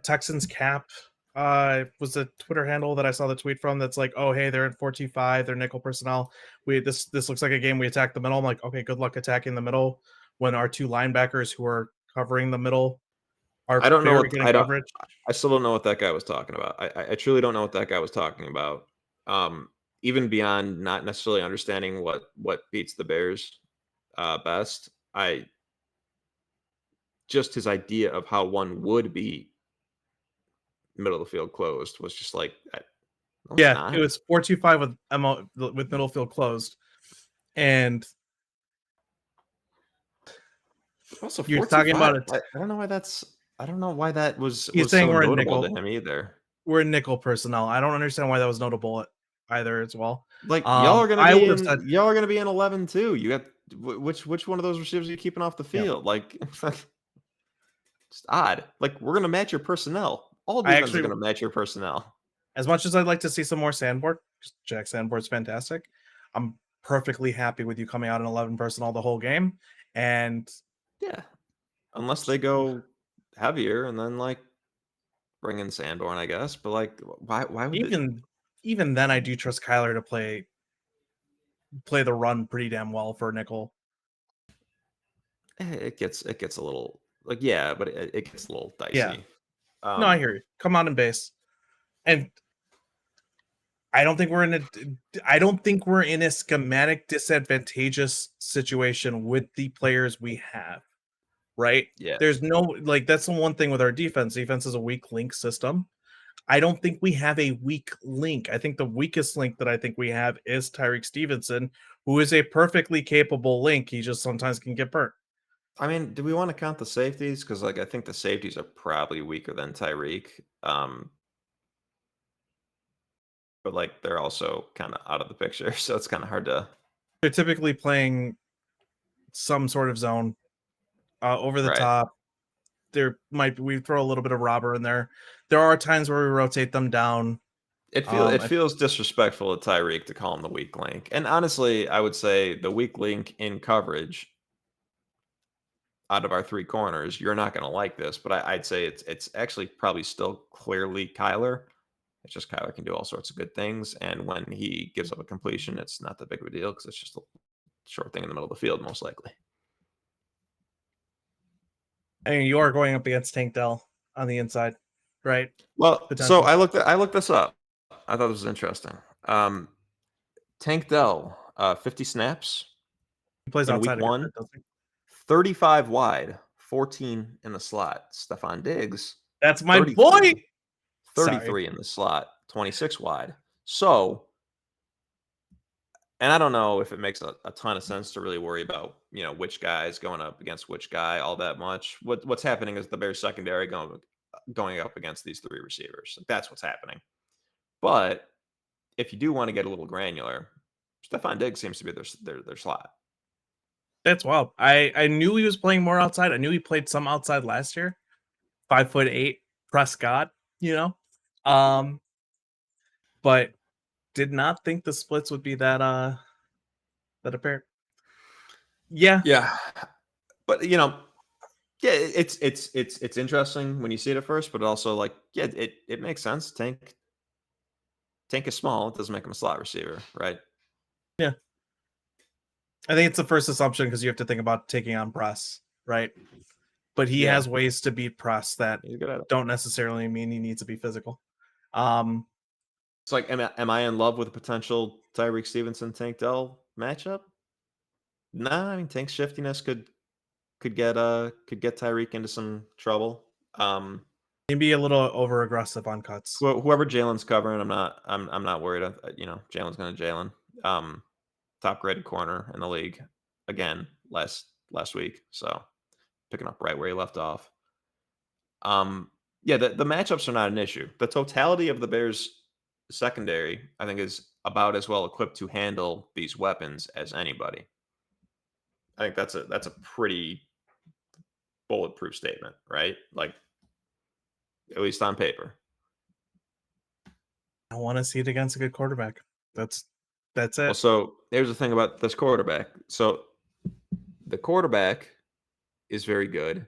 Texans cap was the Twitter handle that I saw the tweet from that's like, oh hey, they're in 4-2-5, they're nickel personnel. This looks like a game we attack the middle. I'm like, okay, good luck attacking the middle when our two linebackers who are covering the middle I are don't know very what good in coverage. I still don't know what that guy was talking about. I truly don't know what that guy was talking about. Even beyond not necessarily understanding what beats the Bears best, I just his idea of how one would be middle of the field closed was just like, no, it's Yeah, it not. was 4-2-5 with with middle field closed. And Also, you're four two talking five. about it. I don't know why that's. I don't know why that He's was saying so notable to him either. we're in nickel personnel. I don't understand why that was notable either as well. Like y'all are gonna I be would have in said y'all are gonna be in 11 too. You got which one of those receivers are you keeping off the yeah. field? Like just odd. Like we're gonna match your personnel. All I defense is actually, gonna match your personnel. as much as I'd like to see some more Sandboard, 'cause Jack Sandboard's fantastic. I'm perfectly happy with you coming out in 11 personnel the whole game, and Yeah, unless they go heavier and then like bring in Sanborn, I guess. But like, why would it? even then, I do trust Kyler to play the run pretty damn well for nickel. It gets a little like yeah, but it gets a little Yeah, dicey. no, I Um, hear you. Come on in base, and I don't think we're in I don't think we're in a schematic disadvantageous situation with the players we have. Right? yeah. There's no like that's the one thing with our defense. Defense is a weak link system. I don't think we have a weak link. I think the weakest link that I think we have is Tyreek Stevenson, who is a perfectly capable link. He just sometimes can get burnt. I mean, do we want to count the safeties? Because like I think the safeties are probably weaker than Tyreek. But like they're also kind of out of the picture, so it's kind of hard to They're typically playing some sort of zone over the right. top. There might be, we throw a little bit of robber in there. There are times where we rotate them down. It I feels disrespectful to Tyreek to call him the weak link. And honestly, I would say the weak link in coverage out of our three corners, you're not going to like this, but I'd say it's actually probably still clearly Kyler. It's just Kyler can do all sorts of good things, and when he gives up a completion, it's not that big of a deal because it's just a short thing in the middle of the field, most likely. mean, you are going up against Tank Dell on the inside, right? Well, so Potential. I looked this up. I thought this was interesting. Tank Dell, 50 snaps He plays in outside week a good one, bit, doesn't he? 35 wide, 14 in the slot. Stephon Diggs, That's my boy. 33. Sorry. 33 in the slot, 26 wide. So, and I don't know if it makes a ton of sense to really worry about, which guy's going up against which guy all that much. What's happening is the Bears secondary going up against these three receivers. That's what's happening. But if you do want to get a little granular, Stephon Diggs seems to be their slot. That's wild. I knew he was playing more outside. I knew he played some outside last year. 5'8", Prescott, you know. But did not think the splits would be that apparent. Yeah. Yeah, but yeah, it's interesting when you see it at first, but also like yeah, it makes sense. Tank is small. It doesn't make him a slot receiver, right? Yeah. I think it's the first assumption because you have to think about taking on press, right? But he Yeah, has ways to beat press that he's good at it. don't necessarily mean he needs to be physical. Um, It's like, am I in love with a potential Tyreek Stevenson Tank Dell matchup? Nah, I mean Tank's shiftiness could get Tyreek into some trouble. maybe a little over aggressive on cuts. Whoever Jalen's covering, I'm not worried. Jalen's going to Jalen. Top graded corner in the league again last week, so picking up right where he left off. Yeah, the matchups are not an issue. The totality of the Bears secondary, I think, is about as well equipped to handle these weapons as anybody. I think that's a pretty bulletproof statement, right? Like, at least on paper. I want to see it against a good quarterback. That's Well, it. so here's the thing about this quarterback. So the quarterback is very good.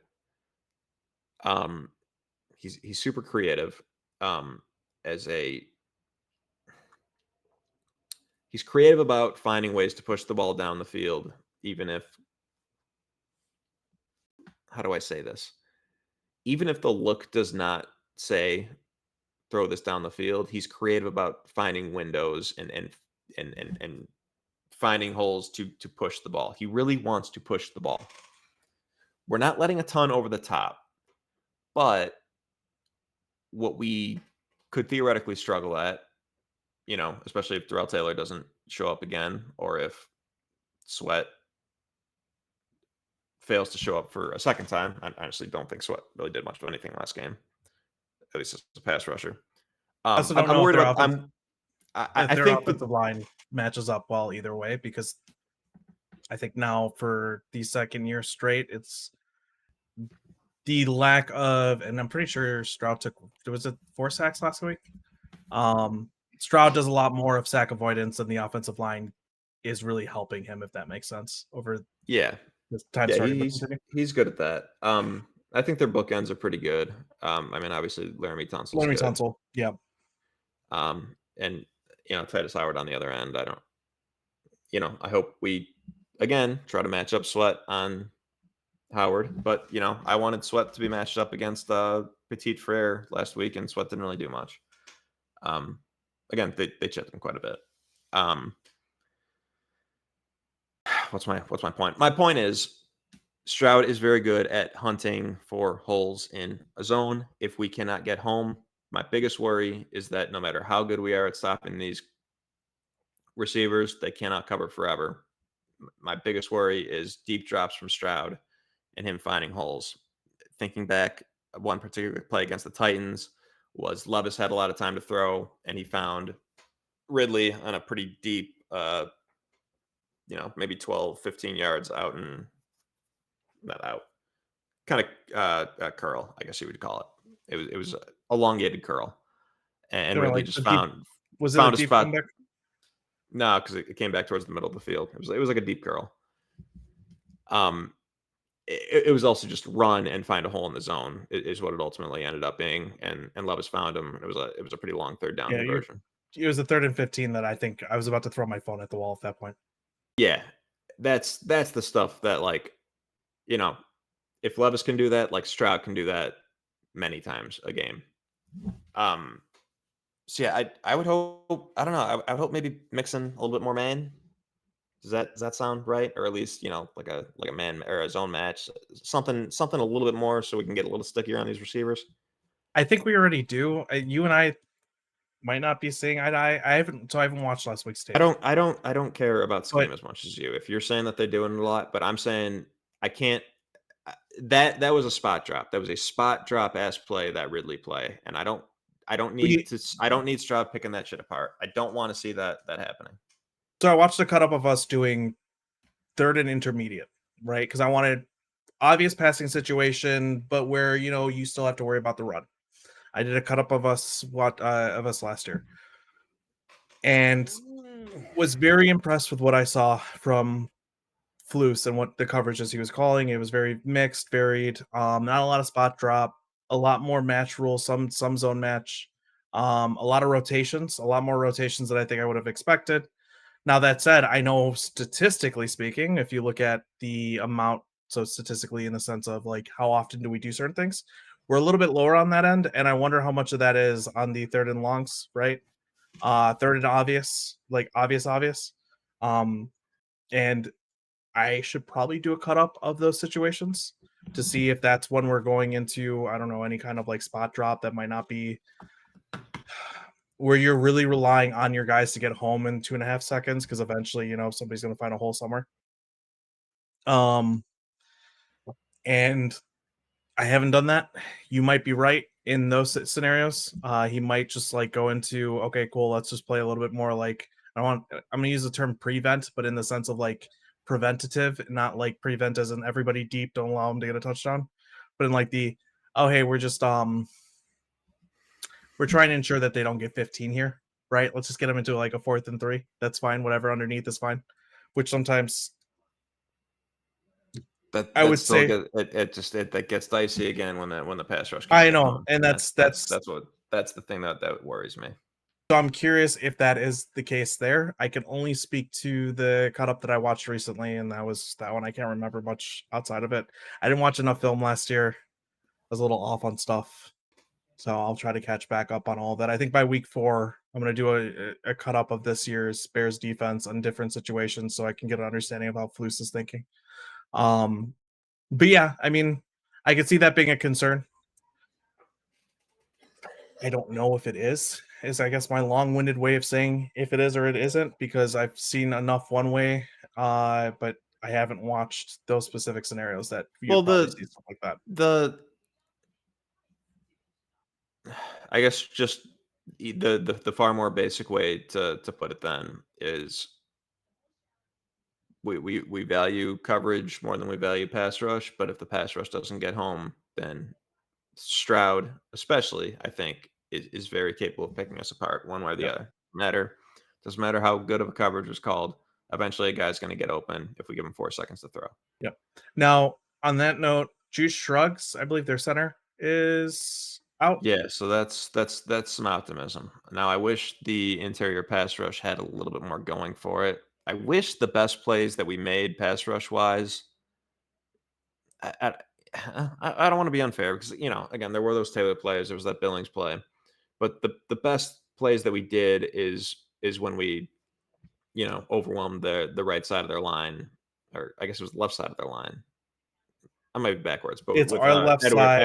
Um, he's super creative. Um, as a He's creative about finding ways to push the ball down the field, even if, how do I say this? Even if the look does not say throw this down the field, he's creative about finding windows and finding holes to push the ball. He really wants to push the ball. We're not letting a ton over the top, but what we could theoretically struggle at, especially if Darrell Taylor doesn't show up again, or if Sweat fails to show up for a second time. I honestly don't think Sweat really did much of anything last game, at least as a pass rusher. I also don't I'm know if worried about. I their think the offensive line matches up well either way, because I think now for the second year straight, it's the lack of, and I'm pretty sure Stroud took, was it 4 sacks last week? Stroud does a lot more of sack avoidance, and the offensive line is really helping him, if that makes sense, over yeah this time yeah starting. But he's continue. he's good at that. I think their bookends are pretty good. I mean, obviously Laramie Tunsil's Laremy good. Tunsil, yeah. And Titus Howard on the other end. I don't. I hope we again try to match up Sweat on Howard, but I wanted Sweat to be matched up against Petit Frere last week, and Sweat didn't really do much. Um, Again, they chipped him quite a bit. What's my point? My point is Stroud is very good at hunting for holes in a zone. If we cannot get home, my biggest worry is that no matter how good we are at stopping these receivers, they cannot cover forever. My biggest worry is deep drops from Stroud and him finding holes. Thinking back, one particular play against the Titans was Levis had a lot of time to throw, and he found Ridley on a pretty deep, maybe 12, 15 yards out, and not out, kind of curl, I guess you would call it. It was a elongated curl, and Kinda Ridley like just the deep, was it a found a deep spot. comeback? No, because it came back towards the middle of the field. It was like a deep curl. It was also just run and find a hole in the zone is what it ultimately ended up being, and Levis found him. It was a pretty long third down Yeah, conversion. it was a 3rd and 15 that I think I was about to throw my phone at the wall at that point. Yeah, that's the stuff that, like, if Levis can do that, like Stroud can do that many times a game. So yeah, I would hope, I don't know, I would hope maybe mixing a little bit more man. Does that sound right? Or at least like a man or a zone match, something a little bit more so we can get a little stickier on these receivers. I think we already do. You and I might not be seeing eye to eye. I haven't watched last week's I tape. don't I don't I don't care about But scheme as much as you. If you're saying that they're doing it a lot, but I'm saying I can't. That was a spot drop. That was a spot drop ass play, that Ridley play, and we I don't need Stroud picking that shit apart. I don't want to see that happening. so I watched a cut up of us doing 3rd and intermediate, right? Because I wanted obvious passing situation, but where you still have to worry about the run. I did a cut up of us last year, and was very impressed with what I saw from Flus and what the coverages he was calling. It was very mixed, varied. Not a lot of spot drop, a lot more match rule, some zone match, a lot of rotations, a lot more rotations than I think I would have expected. Now that said, I know statistically speaking, if you look at the amount, so statistically in the sense of like how often do we do certain things, we're a little bit lower on that end, and I wonder how much of that is on the 3rd and longs, right? 3rd and obvious, like obvious. Um, and I should probably do a cut up of those situations to see if that's when we're going into, I don't know, any kind of like spot drop that might not be where you're really relying on your guys to get home in 2.5 seconds, because eventually, somebody's going to find a hole somewhere. Um, and I haven't done that. You might be right. in those scenarios. He might just like go into, okay, cool, let's just play a little bit more like I'm gonna use the term prevent, but in the sense of like preventative, not like prevent as in everybody deep, don't allow them to get a touchdown, but in like the oh hey, we're just we're trying to ensure that they don't get 15 here, right? Let's just get them into like a 4th and 3. That's fine. Whatever underneath is fine. Which sometimes I That would still say that gets dicey again when the pass rush can't I get know, home. and And that's the thing that worries me. so I'm curious if that is the case there. I can only speak to the cut up that I watched recently, and that was that one. I can't remember much outside of it. I didn't watch enough film last year. I was a little off on stuff. So I'll try to catch back up on all of that. I think by week 4, I'm going to do a cut up of this year's Bears defense on different situations so I can get an understanding of how Flus is thinking. But yeah, I mean, I could see that being a concern. I don't know if it is I guess my long-winded way of saying if it is or it isn't, because I've seen enough one way, but I haven't watched those specific scenarios that Well, you'd probably see stuff like that. the I guess just the far more basic way to put it then is we value coverage more than we value pass rush, but if the pass rush doesn't get home, then Stroud, especially, I think, is very capable of picking us apart one way or the Yep. other. Doesn't matter how good of a coverage was called. Eventually, a guy's going to get open if we give him 4 seconds to throw. Yep. Now, on that note, Juice Shrugs, I believe their center is out. Yeah, so that's some optimism. Now, I wish the interior pass rush had a little bit more going for it. I wish the best plays that we made pass rush wise. I, I, I don't want to be unfair because again there were those Taylor plays. There was that Billings play, but the best plays that we did is when we overwhelmed the right side of their line, or I guess it was the left side of their line. I might be backwards, but It's with our left side there.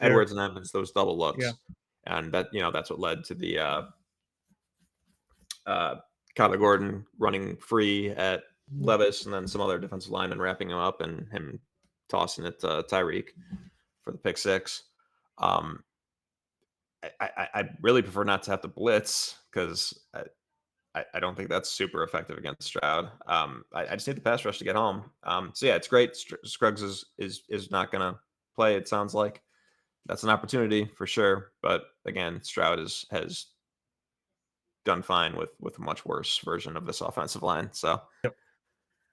Edwards and Evans, those double Yeah. looks, and that's what led to the Kyler Gordon running free at Levis, and then some other defensive lineman wrapping him up and him tossing it to Tyreek for the pick six. Um, I really prefer not to have to blitz because I don't think that's super effective against Stroud. I just need the pass rush to get home. So yeah, it's great. Scruggs is not going to play. It sounds like that's an opportunity for sure. But again, Stroud has done fine with a much worse version of this offensive line. So Yep.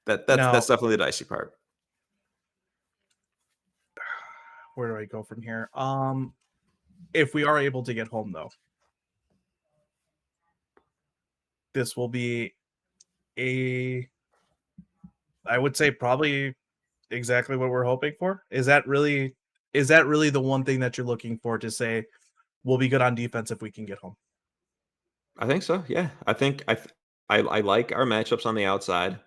that's Now, definitely the dicey part. where do I go from here? If we are able to get home though, this will be I would say probably exactly what we're hoping for. Is that really the one thing that you're looking for to say we'll be good on defense if we can get home? I think so. Yeah, I think I like our matchups on the outside.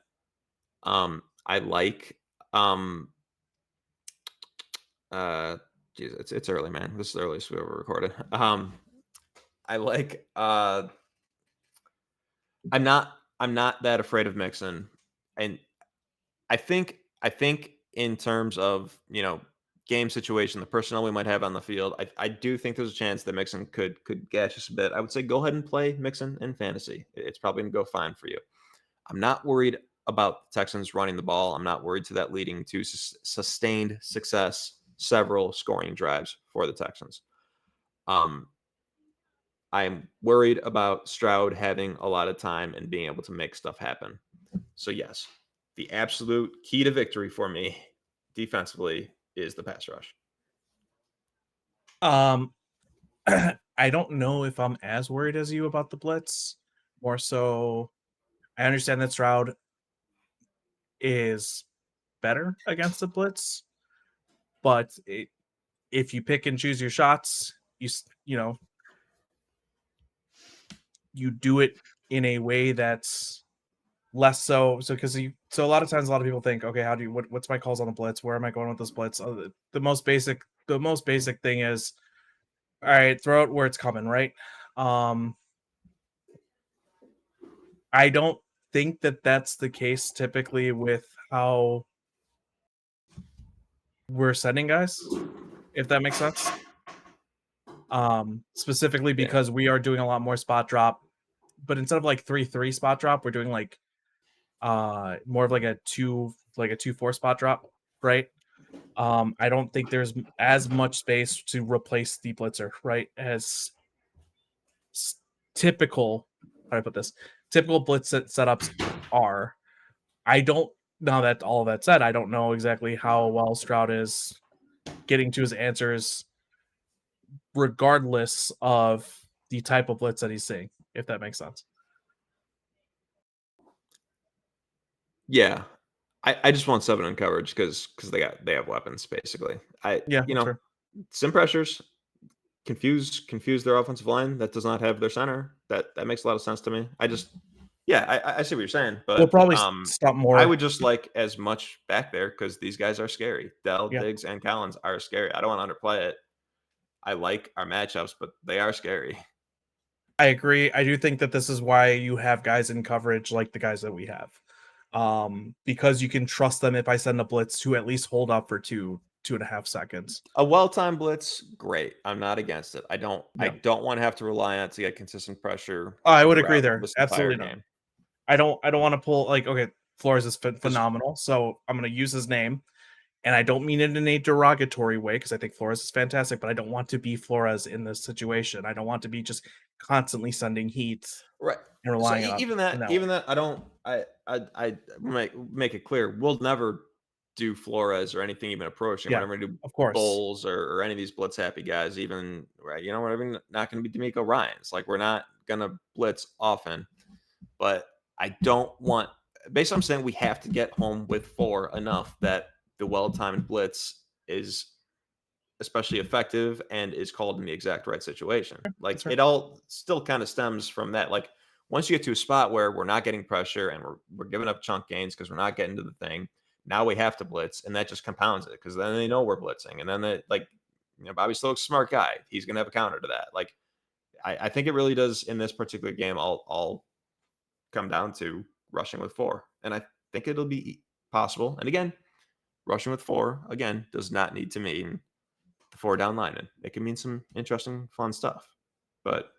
I like uh geez, it's early, man. This is the earliest we ever recorded. I like I'm not that afraid of Mixon. And I think in terms of, game situation, the personnel we might have on the field, I do think there's a chance that Mixon could gash us a bit. I would say go ahead and play Mixon in fantasy. It's probably gonna go fine for you. I'm not worried about the Texans running the ball. I'm not worried to that leading to sustained success, several scoring drives for the Texans. Um, I'm worried about Stroud having a lot of time and being able to make stuff happen. So yes, the absolute key to victory for me defensively is the pass rush. Um, I don't know if I'm as worried as you about the blitz. More so, I understand that Stroud is better against the blitz, but if you pick and choose your shots, you know you do it in a way that's less so because a lot of times a lot of people think, okay, how do you what's my calls on the blitz? Where am I going with this blitz? The most basic thing is, all right, throw it where it's coming, right? Um, I don't think that that's the case typically with how we're sending guys, if that makes sense. specifically Yeah. because we are doing a lot more spot drop, but instead of like 3-3 spot drop, we're doing like more of like a 2-4 spot drop, right? I don't think there's as much space to replace the blitzer, right? As typical, how do I put this? Typical blitz setups are. I don't Now that all that said, I don't know exactly how well Stroud is getting to his answers regardless of the type of blitz that he's seeing, if that makes sense. Yeah. I just want 7 in coverage because they have weapons basically. Yeah, that's fair. Sim pressures confuse their offensive line that does not have their center. That makes a lot of sense to me. Yeah, I see what you're saying, We'll but probably stop I more. would just like as much back there because these guys are scary. Dell, Yeah, Diggs, and Collins are scary. I don't want to underplay it. I like our matchups, but they are scary. I agree. I do think that this is why you have guys in coverage like the guys that we have. Because you can trust them if I send a blitz to at least hold up for 2.5 seconds. A well-timed blitz, great. I'm not against it. I Yeah. don't want to have to rely on it to get consistent pressure I would agree throughout there. this entire Absolutely not. game. I don't want to pull like, okay, Flores is Because phenomenal, so I'm going to use his name, and I don't mean it in a derogatory way because I think Flores is fantastic, but I don't want to be Flores in this situation. I don't want to be just constantly sending heat right. and So relying on in that way. even that I don't I make it clear we'll never do Flores or anything even approaching. Yeah, Whenever we do of course. Bowles or any of these blitz happy guys, even right, we're even not going to be D'Amico Ryans. Like we're not going to blitz often, but I don't want. Basically, I'm saying we have to get home with 4 enough that the well-timed blitz is especially effective and is called in the exact right situation. Like That's fair. it all still kind of stems from that. Like once you get to a spot where we're not getting pressure and we're giving up chunk gains because we're not getting to the thing, now we have to blitz, and that just compounds it because then they know we're blitzing, and then they like Bobby Sloak's a smart guy. He's gonna have a counter to that. Like I think it really does in this particular game all come down to rushing with 4, and I think it'll be possible. And again, rushing with 4 again does not need to mean the 4 down lineman. It can mean some interesting, fun stuff. But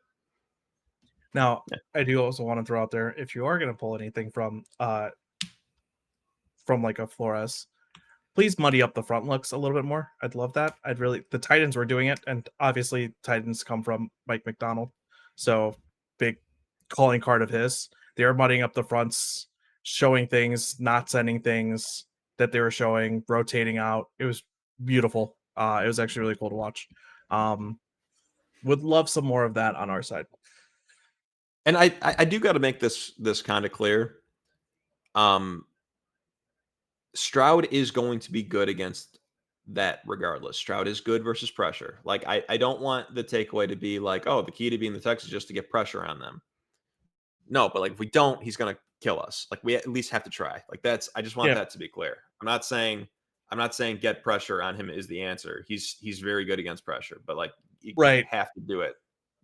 Now, yeah, I do also want to throw out there if you are going to pull anything from like a Flores, please muddy up the front looks a little bit more. I'd love that. The Titans were doing it, and obviously Titans come from Mike McDonald, so big calling card of his. They were muddying up the fronts, showing things, not sending things that they were showing, rotating out. It was beautiful. It was actually really cool to watch. Um, would love some more of that on our side. and I do got to make this kind of clear. Um, Stroud is going to be good against that regardless. Stroud is good versus pressure. Like I don't want the takeaway to be like, oh, the key to being the Texans is just to get pressure on them. No, but like if we don't, he's gonna kill us. Like we at least have to try. Like I just want Yeah, that to be clear. I'm not saying get pressure on him is the answer. He's very good against pressure, but like you right. have to do it.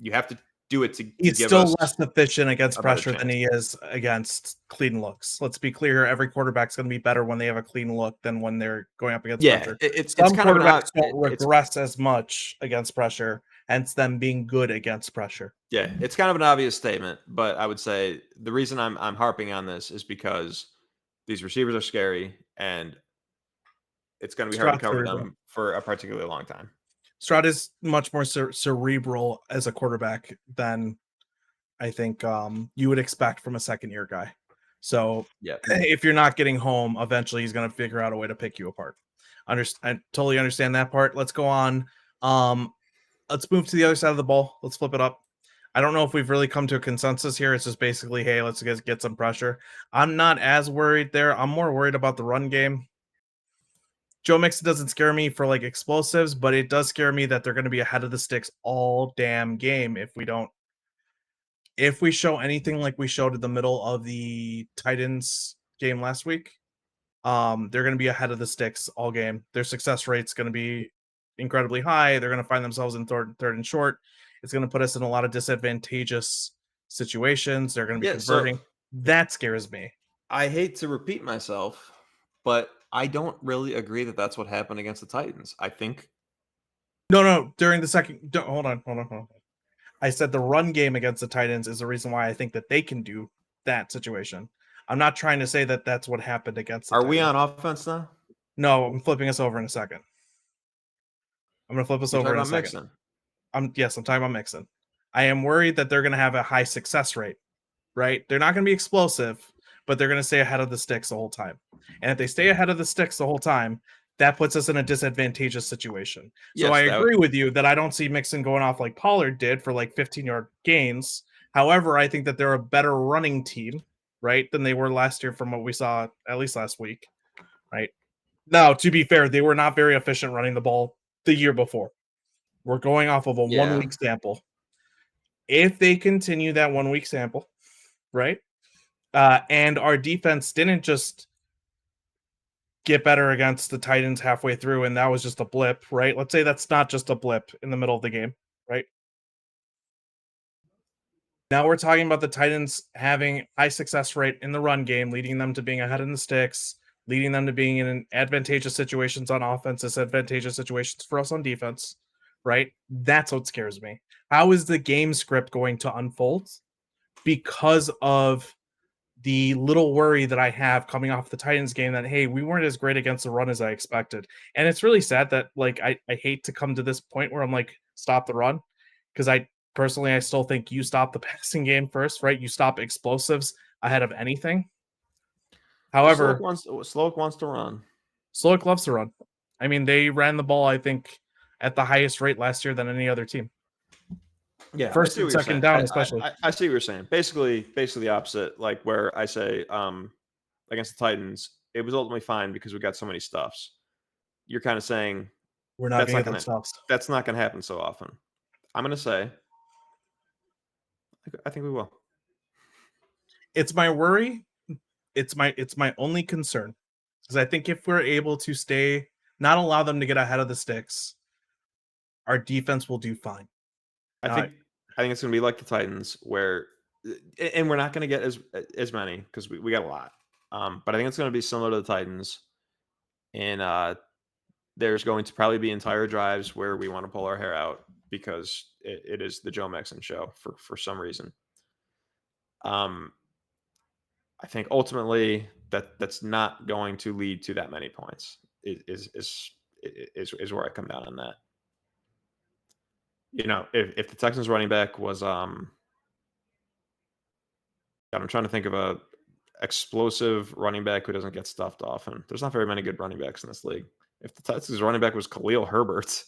You have to do it to He's give still us less efficient against a better pressure than chance. he is against clean looks. Let's be clear here. Every quarterback's going to be better when they have a clean look than when they're going up against Yeah, pressure. it's Some kind of an quarterbacks don't it's regress as much against pressure, hence them being good against pressure. yeah, it's kind of an obvious statement, but I would say the reason I'm harping on this is because these receivers are scary and it's going to be hard to Stroud's cover cerebral. them for a particularly long time. Stroud is much more cerebral as a quarterback than I think you would expect from a second year guy. So Yeah. if you're not getting home, eventually he's going to figure out a way to pick you apart. I totally understand that part. Let's go on. Um, let's move to the other side of the ball. Let's flip it up. I don't know if we've really come to a consensus here. It's just basically, hey, let's get some pressure. I'm not as worried there. I'm more worried about the run game. Joe Mixon doesn't scare me for like explosives, but it does scare me that they're going to be ahead of the sticks all damn game if we show anything like we showed in the middle of the Titans game last week. They're going to be ahead of the sticks all game. Their success rate's going to be incredibly high. They're going to find themselves in third and short. It's going to put us in a lot of disadvantageous situations. They're going to be Yeah, so converting. That scares me. I hate to repeat myself, but I don't really agree that that's what happened against the Titans. I think No, during the second. Hold on. I said the run game against the Titans is the reason why I think that they can do that situation. I'm not trying to say that that's what happened against the Are Titans. we on offense now? No, I'm flipping us over in a second. I'm going to flip us You're over talking in a about second. Mixon. I'm talking about Mixon. I am worried that they're going to have a high success rate, right? They're not going to be explosive, but they're going to stay ahead of the sticks the whole time. And if they stay ahead of the sticks the whole time, that puts us in a disadvantageous situation. So Yes, I agree with you that I don't see Mixon going off like Pollard did for like 15-yard gains. However, I think that they're a better running team, right, than they were last year from what we saw at least last week, right? Now, to be fair, they were not very efficient running the ball the year before. We're going off of a Yeah. 1 week sample. If they continue that 1 week sample, right? And our defense didn't just get better against the Titans halfway through, and that was just a blip, right? Let's say that's not just a blip in the middle of the game, right? Now we're talking about the Titans having high success rate in the run game, leading them to being ahead in the sticks, leading them to being in advantageous situations on offense, disadvantageous situations for us on defense, right? That's what scares me. How is the game script going to unfold? Because of the little worry that I have coming off the Titans game that, hey, we weren't as great against the run as I expected. And it's really sad that, like, I hate to come to this point where I'm like, stop the run. Because I still think you stop the passing game first, right? You stop explosives ahead of anything. However, Sloak wants to run. Slowick loves to run. I mean, they ran the ball, I think, at the highest rate last year than any other team. Yeah, First and second down, especially. I see what you're saying. Basically the opposite. Like where I say, against the Titans, it was ultimately fine because we got so many stuffs. You're kind of saying We're not that's going not to get gonna those stops. that's not gonna happen so often. I'm gonna say, I think we will. It's my worry. It's my only concern. Because I think if we're able to not allow them to get ahead of the sticks, our defense will do fine. I Uh, think it's gonna be like the Titans, where, and we're not gonna get as many because we got a lot. But I think it's gonna be similar to the Titans, and there's going to probably be entire drives where we want to pull our hair out because it is the Joe Mixon show for some reason. I think ultimately that's not going to lead to that many points. Is where I come down on that. You know, if the Texans running back was God, I'm trying to think of a explosive running back who doesn't get stuffed often. There's not very many good running backs in this league. If the Texans running back was Khalil Herbert,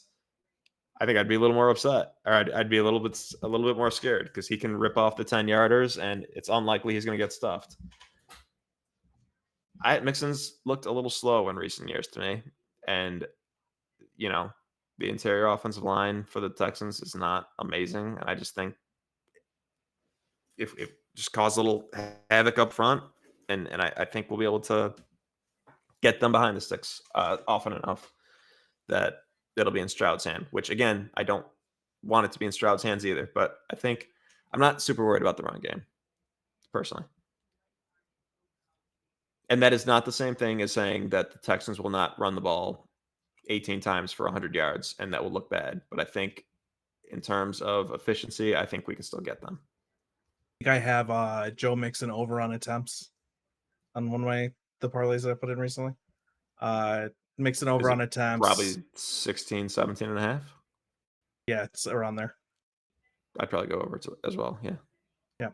I think I'd be a little more upset, or I'd be a little bit more scared because he can rip off the 10-yarders, and it's unlikely he's going to get stuffed. Mixon's looked a little slow in recent years to me, and you know the interior offensive line for the Texans is not amazing. And I just think if just cause a little havoc up front, and I think we'll be able to get them behind the sticks often enough that it'll be in Stroud's hand. Which again, I don't want it to be in Stroud's hands either. But I think I'm not super worried about the run game personally. And that is not the same thing as saying that the Texans will not run the ball 18 times for 100 yards and that will look bad. But I think in terms of efficiency, I think we can still get them. I think I have Joe Mixon over on attempts on one way the parlays that I put in recently. Mixon over on attempts. Probably 16, 17 and a half. Yeah, it's around there. I'd probably go over to as well. Yeah. Yeah.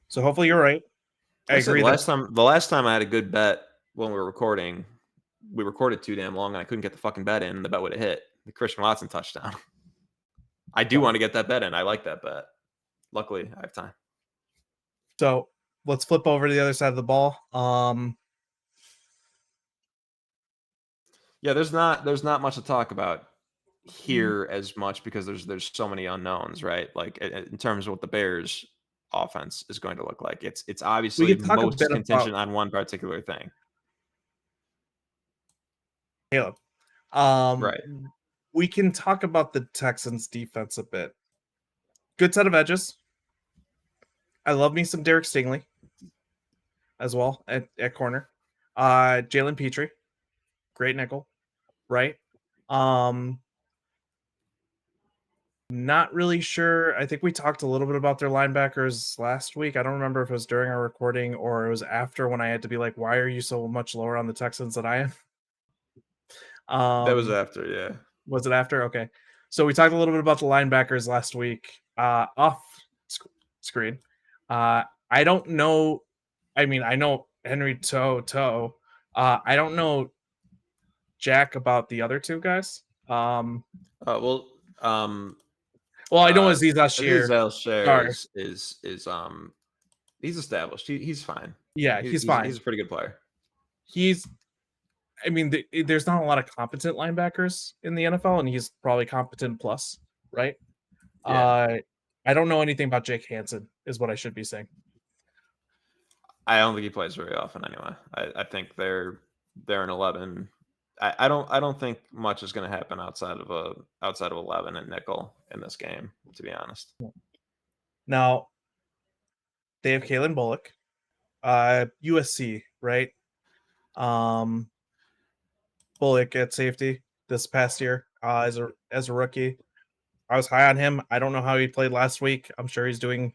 So hopefully you're right. I agree. The last time I had a good bet when we were recording, we recorded too damn long and I couldn't get the fucking bet in. And the bet would have hit the Christian Watson touchdown. I do want to get that bet in. I like that bet. Luckily, I have time. So let's flip over to the other side of the ball. Yeah, there's not much to talk about here as much because there's so many unknowns, right? Like in terms of what the Bears offense is going to look like. It's we obviously can talk a most bit contingent about on one particular thing. Caleb. Right. We can talk about the Texans defense a bit. Good set of edges. I love me some Derek Stingley as well at corner. Jalen Petrie, great nickel. right? Not really sure. I think we talked a little bit about their linebackers last week. I don't remember if it was during our recording or it was after when I had to be like, "Why are you so much lower on the Texans than I am?" That was Um, after, yeah. was it after? Okay. So we talked a little bit about the linebackers last week, off screen. I don't know. I mean, I know Henry Toe. I don't know jack about the other two guys. Well, um, Well, I know Aziz Aziz Ashir. Al-Share Sorry. is he's established. He's fine. Yeah, he's He's fine. a pretty good player. He's I mean, there's not a lot of competent linebackers in the NFL, and he's probably competent plus, right? Yeah. I don't know anything about Jake Hansen, is what I should be saying. I don't think he plays very often anyway. I think they're an 11. I don't think much is going to happen outside of 11 and nickel in this game, to be honest. Now they have Kalen Bullock, USC, right? Um, Bullock at safety this past year as a rookie. I was high on him. I don't know how he played last week. I'm sure he's doing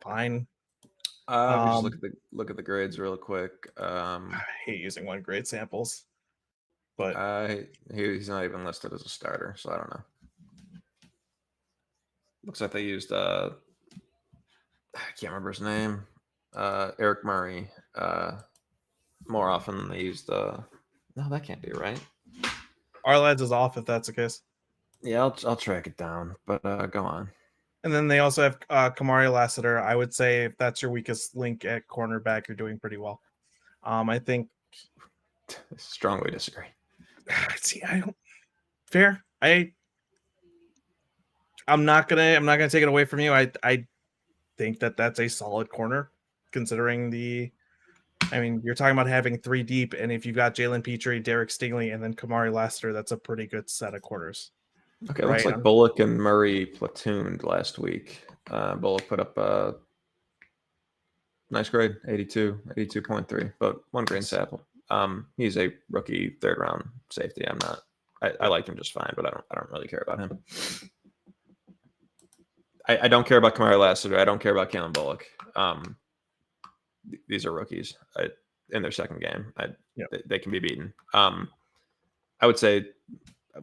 fine. Let me just Um, look at the grades real quick. I hate using one grade samples, but He's not even listed as a starter, so I don't know. Looks like they used I can't remember his name. Eric Murray. More often than they used no, that can't be right. our lads is off if that's the case. Yeah, I'll track it down, but go on. And then they also have Kamari Lassiter. I would say if that's your weakest link at cornerback, you're doing pretty well. I think. Strongly disagree. See, I don't. Fair. I'm not gonna take it away from you. I think that's a solid corner, considering the. I mean, you're talking about having 3 deep, and if you've got Jalen Petrie, Derek Stingley, and then Kamari Lassiter, that's a pretty good set of corners. Okay, Right? looks like Bullock and Murray platooned last week. Bullock put up a nice grade, 82.3, but one green sample. He's a rookie 3rd round safety. I like him just fine, but I don't really care about him. I don't care about Kamari Lassiter. I don't care about Kalen Bullock. These are rookies in their second game. They can be beaten. I would say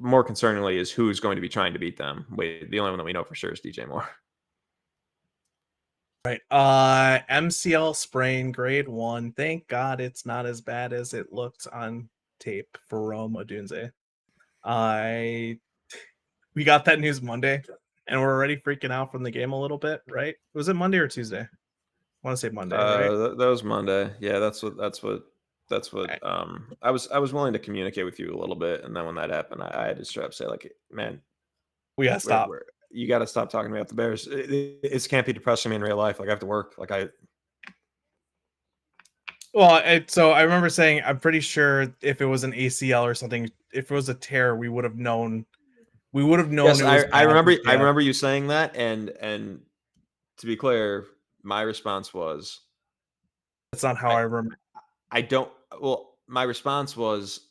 more concerningly is who's going to be trying to beat them. The only one that we know for sure is DJ Moore. Right. MCL sprain grade 1. Thank God it's not as bad as it looked on tape for Rome Odunze. We got that news Monday, and we're already freaking out from the game a little bit, right? Was it Monday or Tuesday? I want to say Monday, right? That was Monday. Yeah, that's what Right. I was willing to communicate with you a little bit, and then when that happened, I had to straight up say, like, man, We gotta stop. you got to stop talking about the Bears. It can't be depressing me in real life. Like, I have to work. Well, so I remember saying I'm pretty sure if it was an ACL or something, if it was a tear, we would have known. We would have known Yes, it was. I remember. I Yeah. remember you saying that, and to be clear, my response was, That's not how I remember. I don't. Well, my response was,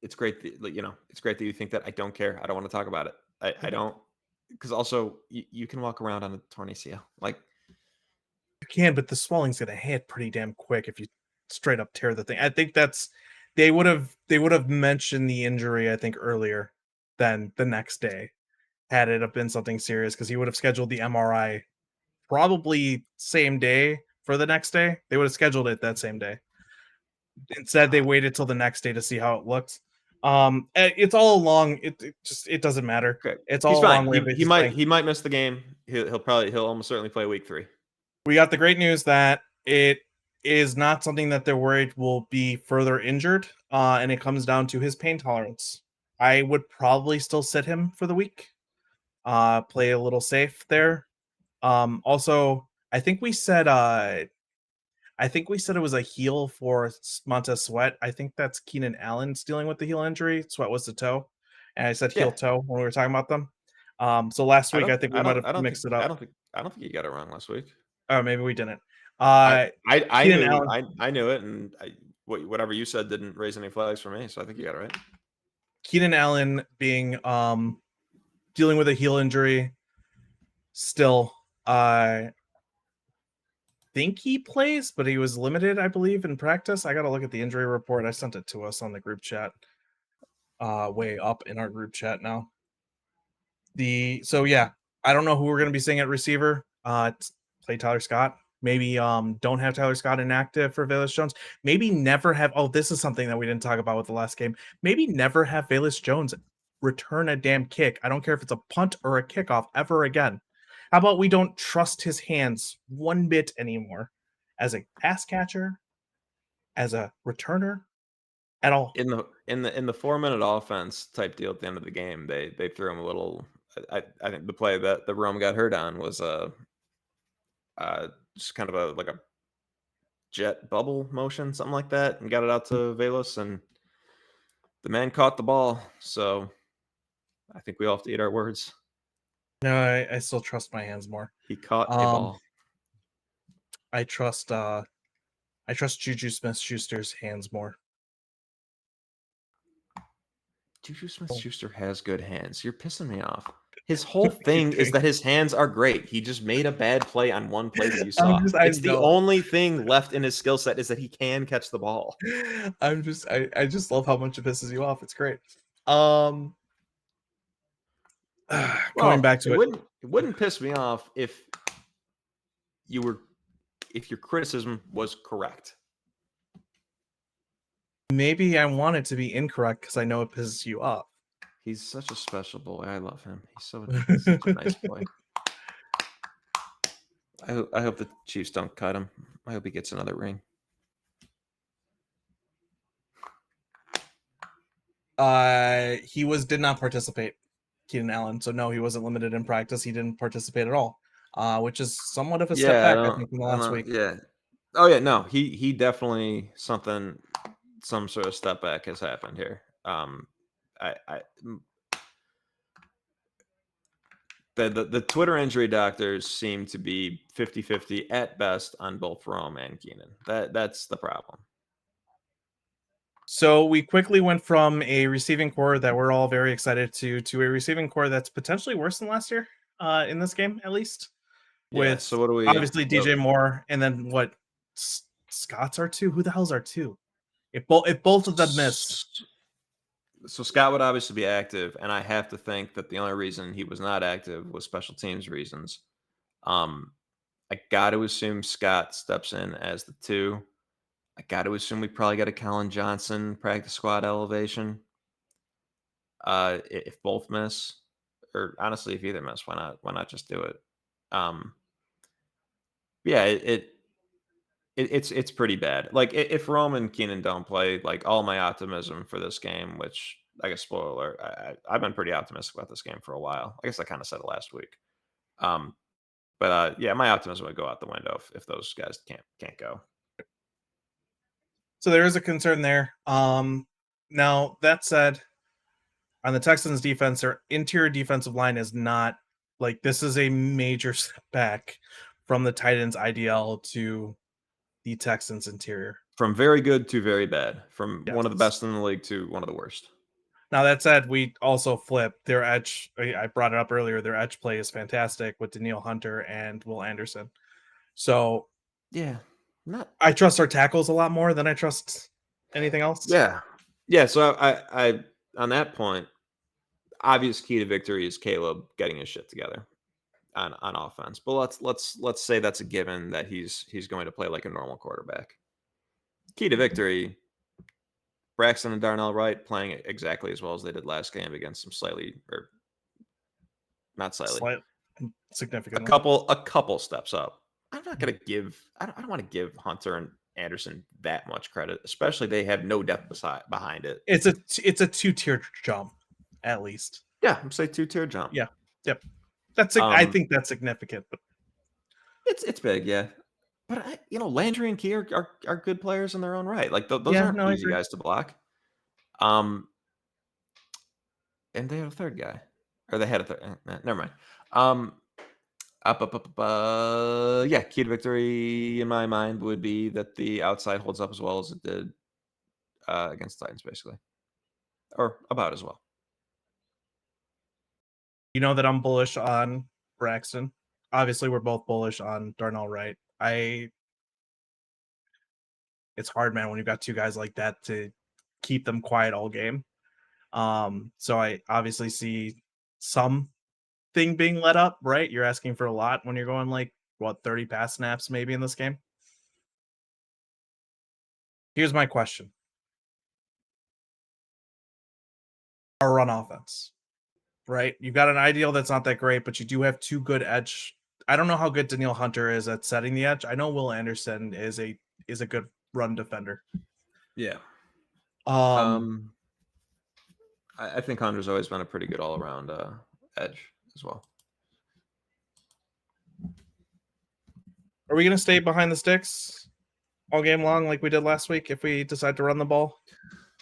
it's great that, it's great that you think that. I don't care. I don't want to talk about it. I don't, because also you can walk around on a torn ACL. Like, You can, but the swelling's gonna hit pretty damn quick if you straight up tear the thing. I think they would have mentioned the injury, I think, earlier than the next day, had it have been something serious, because he would have scheduled the MRI probably same day for the next day. They would have scheduled it that same day. Instead, they waited till the next day to see how it looked. It's all along. It doesn't matter. okay, It's he's all a fine. long way of it He just might saying, he might miss the game. He'll almost certainly play week 3. we got the great news that it is not something that they're worried will be further injured, and it comes down to his pain tolerance. I would probably still sit him for the week, play a little safe there. Also, I think we said it was a heel for Montez Sweat. I think that's Keenan Allen's dealing with the heel injury. Sweat was the toe, and I said heel Yeah, toe when we were talking about them. So last I week don't I think we I might don't have I don't think mixed it up. I don't think you got it wrong last week. Oh, maybe we didn't. I Keenan knew Allen. I knew it, and Whatever you said didn't raise any flags for me, so I think you got it right. Keenan Allen being dealing with a heel injury still. I think he plays, but he was limited, I believe, in practice. I got to look at the injury report. I sent it to us on the group chat. Way up in our group chat now. So yeah, I don't know who we're going to be seeing at receiver. Play Tyler Scott. Maybe don't have Tyler Scott inactive for Velus Jones. Maybe never have. Oh, this is something that we didn't talk about with the last game. Maybe never have Velus Jones return a damn kick. I don't care if it's a punt or a kickoff ever again. How about we don't trust his hands one bit anymore as a pass catcher, as a returner, at all? In the 4-minute offense type deal at the end of the game, they threw him a little. I think the play that the Rome got hurt on was just kind of a jet bubble motion, something like that, and got it out to Velus, and the man caught the ball. So I think we all have to eat our words. No, I still trust my hands more. He caught a ball. I trust Juju Smith-Schuster's hands more. Juju Smith-Schuster has good hands. You're pissing me off. His whole thing is that his hands are great. He just made a bad play on one play that you saw. It's the only thing left in his skill set is that he can catch the ball. I just love how much it pisses you off. It's great. Going back to it wouldn't piss me off if your criticism was correct. Maybe I want it to be incorrect because I know it pisses you off. He's such a special boy. I love him. He's such a nice boy. I hope the Chiefs don't cut him. I hope he gets another ring. He did not participate, Keenan Allen. So no, he wasn't limited in practice. He didn't participate at all, which is somewhat of a step back, I think, from the last week. Yeah. Oh yeah, no, he definitely some sort of step back has happened here. The Twitter injury doctors seem to be 50-50 at best on both Rome and Keenan. That's the problem. So we quickly went from a receiving core that we're all very excited to a receiving core that's potentially worse than last year, in this game at least. With so what do we obviously DJ Moore, and then what? Scott's R2? Who the hell's R2? If both of them miss. So Scott would obviously be active, and I have to think that the only reason he was not active was special teams reasons. I got to assume Scott steps in as the 2. I got to assume we probably got a Colin Johnson practice squad elevation. If both miss, or honestly, if either miss, why not just do it? Yeah, it's pretty bad. Like if Rome and Keenan don't play, like all my optimism for this game, which I guess spoiler alert, I've been pretty optimistic about this game for a while. I guess I kind of said it last week. But yeah, my optimism would go out the window if those guys can't go. So there is a concern there. Now that said, on the Texans defense, their interior defensive line is not like this is a major step back from the Titans IDL to the Texans interior. From very good to very bad. From one of the best in the league to one of the worst. Now that said, we also flip their edge. I brought it up earlier. Their edge play is fantastic with Danielle Hunter and Will Anderson. So yeah, I trust our tackles a lot more than I trust anything else. Yeah. So I on that point, obvious key to victory is Caleb getting his shit together on offense. But let's say that's a given that he's going to play like a normal quarterback. Key to victory, Braxton and Darnell Wright playing exactly as well as they did last game against some significantly. A couple steps up. I'm not gonna give. I don't want to give Hunter and Anderson that much credit, especially they have no depth behind it. It's a 2-tier jump, at least. Yeah, I'm say 2-tier jump. Yeah, yep. That's I think that's significant, but it's big, yeah. But Landry and Key are good players in their own right. Like those aren't easy guys to block. And they had a third guy, or they had a third. Never mind. Yeah, key to victory in my mind would be that the outside holds up as well as it did against Titans, basically, or about as well. You know that I'm bullish on Braxton. Obviously, we're both bullish on Darnell Wright. It's hard, man, when you've got two guys like that to keep them quiet all game. So I obviously see something being let up, right? You're asking for a lot when you're going like 30 pass snaps maybe in this game. Here's my question. Our run offense, right? You've got an ideal that's not that great, but you do have two good edge. I don't know how good Danielle Hunter is at setting the edge. I know Will Anderson is a good run defender. Yeah. Um, I think Hunter's always been a pretty good all around edge as well. Are we going to stay behind the sticks all game long like we did last week if we decide to run the ball?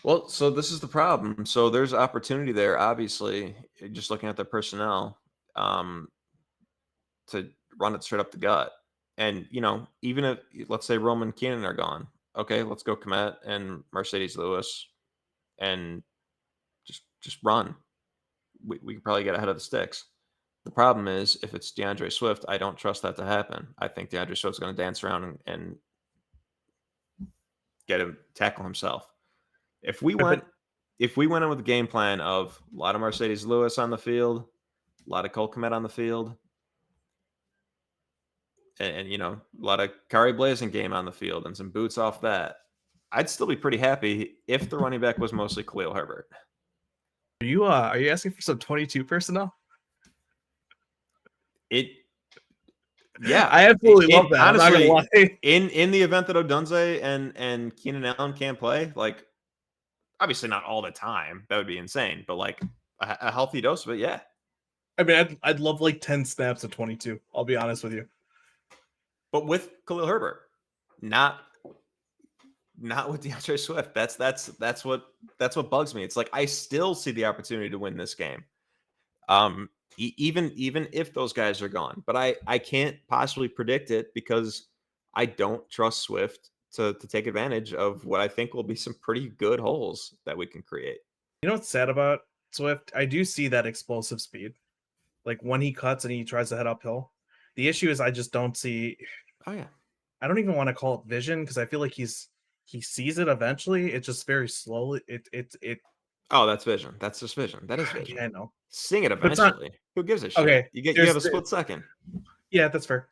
Well, so this is the problem. So there's opportunity there, obviously, just looking at their personnel, to run it straight up the gut. And, even if, let's say, Roman and Keenan are gone, okay, let's go Komet and Mercedes Lewis and just run. We could probably get ahead of the sticks. The problem is, if it's DeAndre Swift, I don't trust that to happen. I think DeAndre Swift's going to dance around and get him tackle himself. If we went in with a game plan of a lot of Mercedes Lewis on the field, a lot of Cole Kmet on the field, and a lot of Kari Blasingame on the field and some boots off that, I'd still be pretty happy if the running back was mostly Khalil Herbert. Are you asking for some 22 personnel? Yeah, I absolutely love that. Honestly, I'm not gonna lie. in the event that Odunze and Keenan Allen can't play, like, obviously not all the time, that would be insane, but like a healthy dose of it, yeah. I mean, I'd love like 10 snaps of 22. I'll be honest with you. But with Khalil Herbert, not with DeAndre Swift. That's what bugs me. It's like I still see the opportunity to win this game. Even if those guys are gone, but I can't possibly predict it because I don't trust Swift to take advantage of what I think will be some pretty good holes that we can create. You know what's sad about Swift? I do see that explosive speed. Like when he cuts and he tries to head uphill. The issue is I just don't see. Oh yeah. I don't even want to call it vision because I feel like he sees it eventually. It's just very slowly. It. Oh, that's vision. That's just vision. That is vision. Yeah, I know. Sing it But it's not eventually. Who gives a shit? okay. You have a split second. Yeah, that's fair.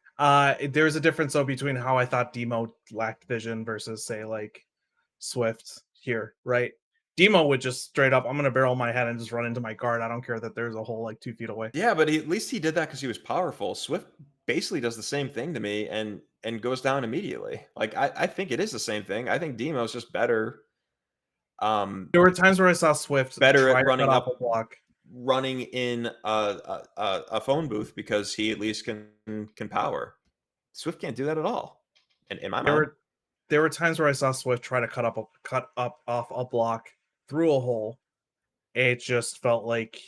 There's a difference though between how I thought Demo lacked vision versus say like Swift here, right? Demo would just straight up, I'm gonna barrel my head and just run into my guard. I don't care that there's a hole like 2 feet away. Yeah, but at least he did that because he was powerful. Swift basically does the same thing to me and goes down immediately. Like I think it is the same thing. I think Demo's just better. There were times where I saw Swift better try at to running cut off up, a block, running in a phone booth because he at least can power. Swift can't do that at all. And in my mind, there were times where I saw Swift try to cut up off a block through a hole. It just felt like,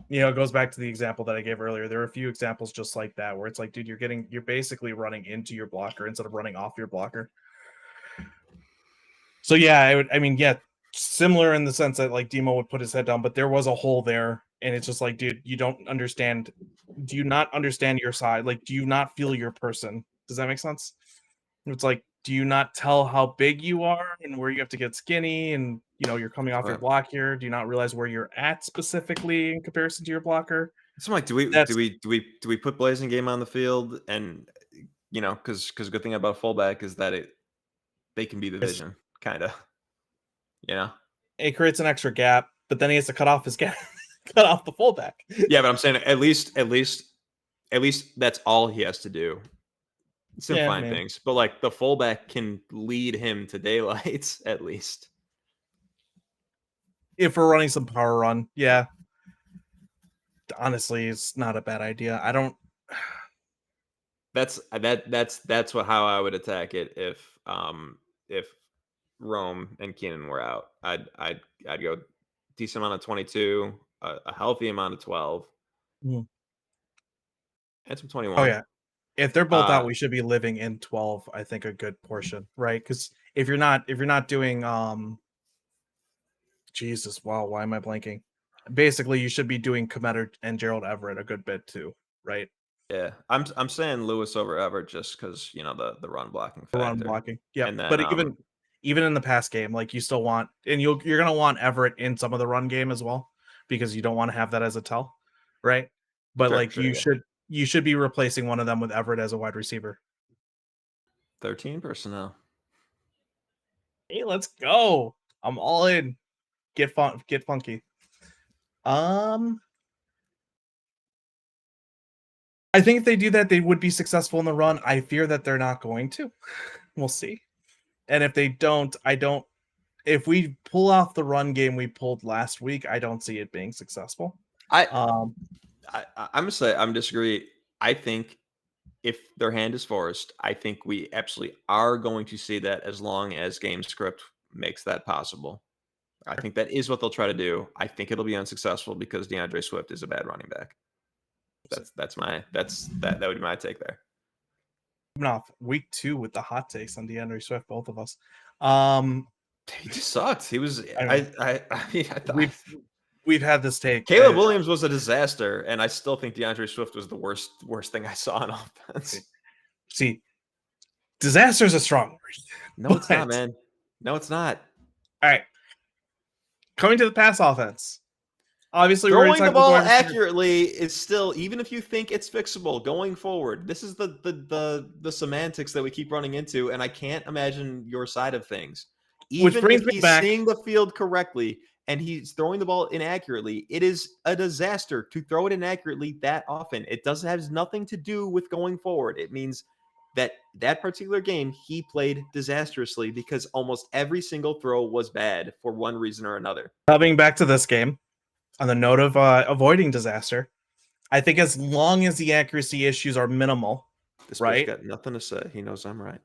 it goes back to the example that I gave earlier. There are a few examples just like that where it's like, dude, you're basically running into your blocker instead of running off your blocker. So yeah, similar in the sense that like Demo would put his head down, but there was a hole there, and it's just like, dude, you don't understand. Do you not understand your side? Like, do you not feel your person? Does that make sense? It's like, do you not tell how big you are and where you have to get skinny, and you're coming off your block here? Do you not realize where you're at specifically in comparison to your blocker? So I'm like, do we put Blasingame on the field? And because good thing about fullback is that they can be the vision, kind of. It creates an extra gap, but then he has to cut off his gap, cut off the fullback. Yeah, but I'm saying at least that's all he has to do. Some fine things, but like the fullback can lead him to daylights at least. If we're running some power run, yeah. Honestly, it's not a bad idea. I don't. That's how I would attack it if Rome and Keenan were out. I'd go decent amount of 22, a healthy amount of 12, and some 21. Oh yeah, if they're both out, we should be living in 12. I think a good portion, right? Because if you're not doing Jesus, wow, why am I blanking? Basically, you should be doing Komet and Gerald Everett a good bit too, right? Yeah, I'm saying Lewis over Everett just because the run blocking Run factor, blocking. Yep. and then But even in the pass game, like you still want, and you're gonna want Everett in some of the run game as well, because you don't want to have that as a tell, right? But like sure, yeah. you should be replacing one of them with Everett as a wide receiver. 13 personnel. Hey, let's go. I'm all in. Get funky. I think if they do that, they would be successful in the run. I fear that they're not going to. We'll see. And if they don't, I don't. If we pull off the run game we pulled last week, I don't see it being successful. I, Um, I'm gonna say I'm disagree. I think if their hand is forced, I think we absolutely are going to see that as long as game script makes that possible. I think that is what they'll try to do. I think it'll be unsuccessful because DeAndre Swift is a bad running back. That would be my take there. coming off week 2 with the hot takes on DeAndre Swift, both of us. He just sucked. He was. I thought We've had this take. Caleb Williams was a disaster, and I still think DeAndre Swift was the worst thing I saw on offense. See, disaster is a strong word. No, it's not, man. No, it's not. All right, coming to the pass offense. Obviously, throwing the ball accurately is still, even if you think it's fixable going forward. This is the semantics that we keep running into, and I can't imagine your side of things. Even if he's seeing the field correctly and he's throwing the ball inaccurately, it is a disaster to throw it inaccurately that often. It has nothing to do with going forward. It means that particular game he played disastrously because almost every single throw was bad for one reason or another. Coming back to this game, on the note of avoiding disaster, I think as long as the accuracy issues are minimal, this right? Got nothing to say. He knows I'm right.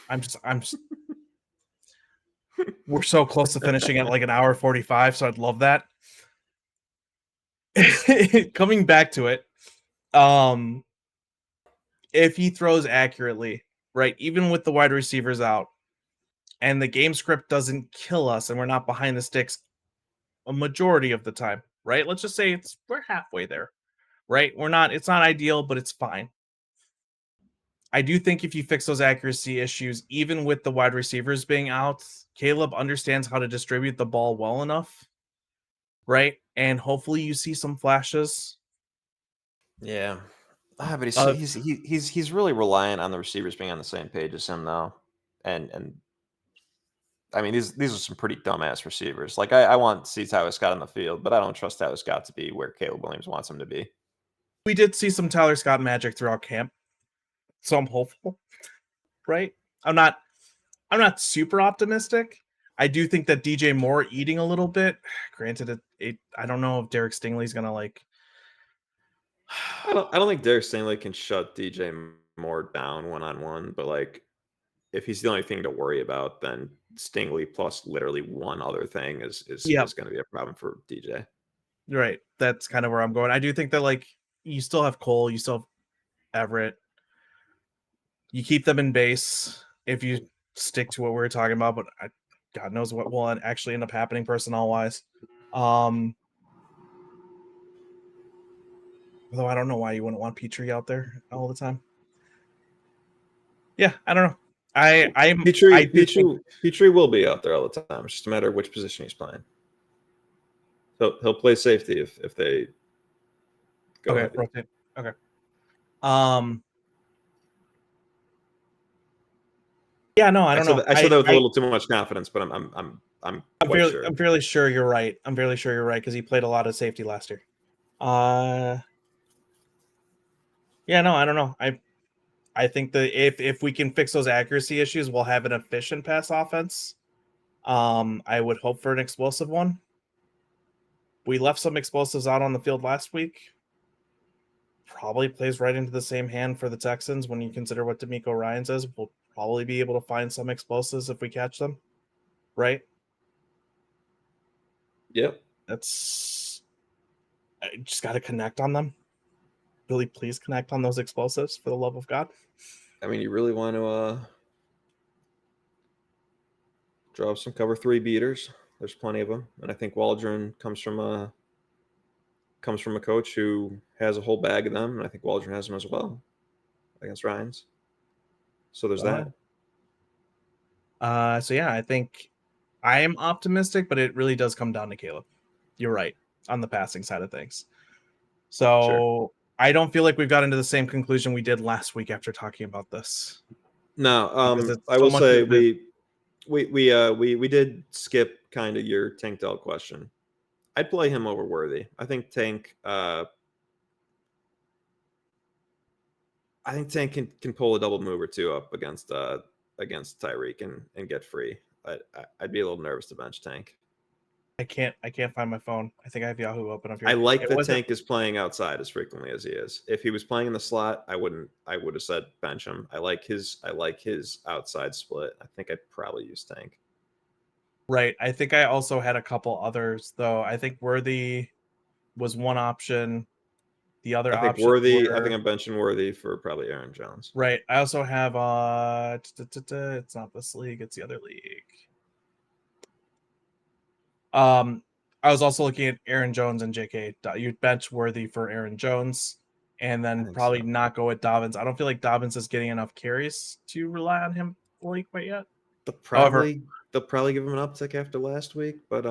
I'm just we're so close to finishing at like an hour 45, so I'd love that. Coming back to it, if he throws accurately, right, even with the wide receivers out, and the game script doesn't kill us, and we're not behind the sticks a majority of the time, right? Let's just say we're halfway there, right? It's not ideal, but it's fine. I do think if you fix those accuracy issues, even with the wide receivers being out, Caleb understands how to distribute the ball well enough, right? And hopefully you see some flashes. Yeah, but he's really reliant on the receivers being on the same page as him now, and I mean these are some pretty dumbass receivers. Like I want to see Tyler Scott on the field, but I don't trust Tyler Scott to be where Caleb Williams wants him to be. We did see some Tyler Scott magic throughout camp, so I'm hopeful, right? I'm not super optimistic. I do think that DJ Moore eating a little bit. Granted, I don't know if Derek Stingley's gonna like. I don't think Derek Stingley can shut DJ Moore down one-on-one, but like if he's the only thing to worry about, then Stingley plus literally one other thing is going to be a problem for DJ. Right. That's kind of where I'm going. I do think that like you still have Cole, you still have Everett. You keep them in base if you stick to what we were talking about, but God knows what will actually end up happening personnel-wise. Although I don't know why you wouldn't want Petrie out there all the time. Yeah, I don't know. Petrie will be out there all the time. It's just a matter of which position he's playing. He'll play safety if they go okay, heavy. rotate. Okay. Yeah, no, I don't know. I said that with a little too much confidence, but I'm sure. I'm fairly sure you're right. I'm fairly sure you're right because he played a lot of safety last year. Yeah, no, I don't know. I think that if we can fix those accuracy issues, we'll have an efficient pass offense. I would hope for an explosive one. We left some explosives out on the field last week. Probably plays right into the same hand for the Texans when you consider what D'Amico Ryan says. We'll probably be able to find some explosives if we catch them. Right? Yep. I just got to connect on them. Really, please connect on those explosives for the love of God. I mean, you really want to draw up some cover 3 beaters? There's plenty of them, and I think Waldron comes from a coach who has a whole bag of them, and I think Waldron has them as well against Ryan's. So there's All right. that. So yeah, I think I am optimistic, but it really does come down to Caleb. You're right on the passing side of things. Sure. So I don't feel like we've got into the same conclusion we did last week after talking about this. No, Because it's I so will much say of it. we did skip kind of your Tank Dell question. I'd play him over Worthy. I think Tank can pull a double move or two up against Tyreek and get free. I'd be a little nervous to bench Tank. I can't find my phone. I think I have Yahoo open up I here. like It that wasn't Tank is playing outside as frequently as he is. If he was playing in the slot, I would have said bench him. I like his outside split. I think I'd probably use Tank. right. I think I also had a couple others though. I think Worthy was one option. The other I think options Worthy. I think were I'm benching Worthy for probably Aaron Jones. right. I also have it's not this league, it's the other league. I was also looking at Aaron Jones and JK. You'd bench Worthy for Aaron Jones and I then think probably so. not go with Dobbins. I don't feel like Dobbins is getting enough carries to rely on him fully quite yet. They'll However, probably give him an uptick after last week, but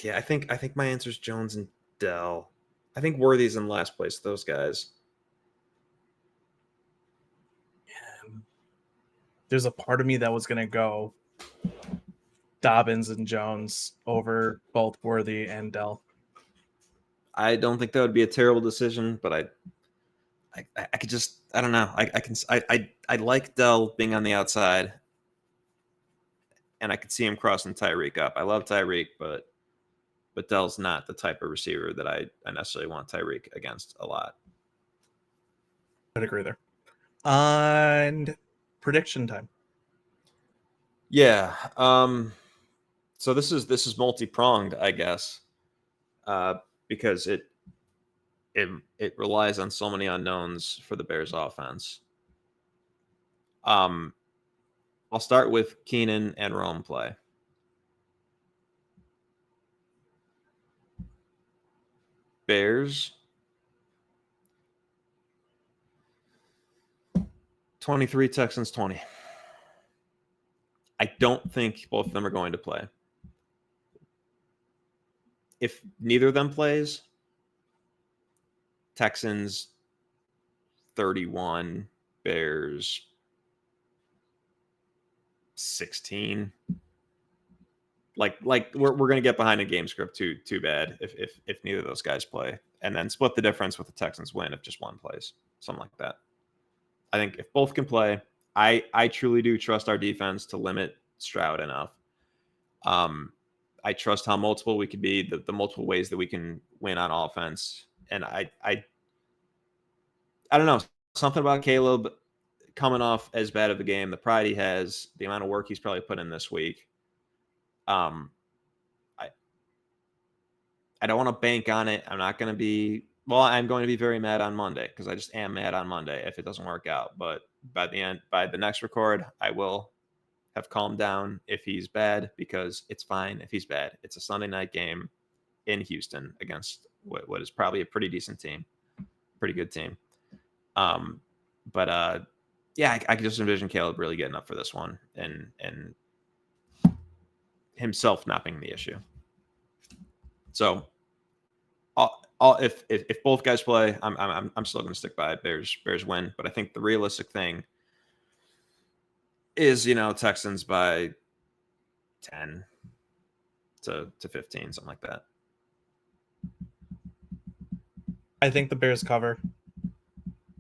yeah, I think my answer is Jones and Dell. I think Worthy's in last place. Those guys. there's a part of me that was going to go Dobbins and Jones over both Worthy and Dell. I don't think that would be a terrible decision, but I could just I don't know. I like Dell being on the outside, and I could see him crossing Tyreek up. I love Tyreek, but Dell's not the type of receiver that I necessarily want Tyreek against a lot. I'd agree there. And prediction time. Yeah. So this is multi-pronged, I guess, because it relies on so many unknowns for the Bears offense. I'll start with Keenan and Rome play. Bears 23, Texans 20. I don't think both of them are going to play. If neither of them plays, Texans 31, Bears 16. Like we're gonna get behind a game script too bad if neither of those guys play, and then split the difference with the Texans win if just one plays, something like that. I think if both can play, I truly do trust our defense to limit Stroud enough. I trust how multiple we could be, the multiple ways that we can win on offense, and I don't know, something about Caleb coming off as bad of a game, the pride he has, the amount of work he's probably put in this week. I don't want to bank on it. I'm not going to be I'm going to be very mad on Monday because I just am mad on Monday if it doesn't work out. But by the next record, I will have calmed down if he's bad because it's fine if he's bad. It's a Sunday night game in Houston against what is probably a pretty decent team, pretty good team. But yeah, I could just envision Caleb really getting up for this one and himself not being the issue. So, if both guys play, I'm still going to stick by it. Bears win, but I think the realistic thing is Texans by 10 to 15, something like that. I think the Bears cover.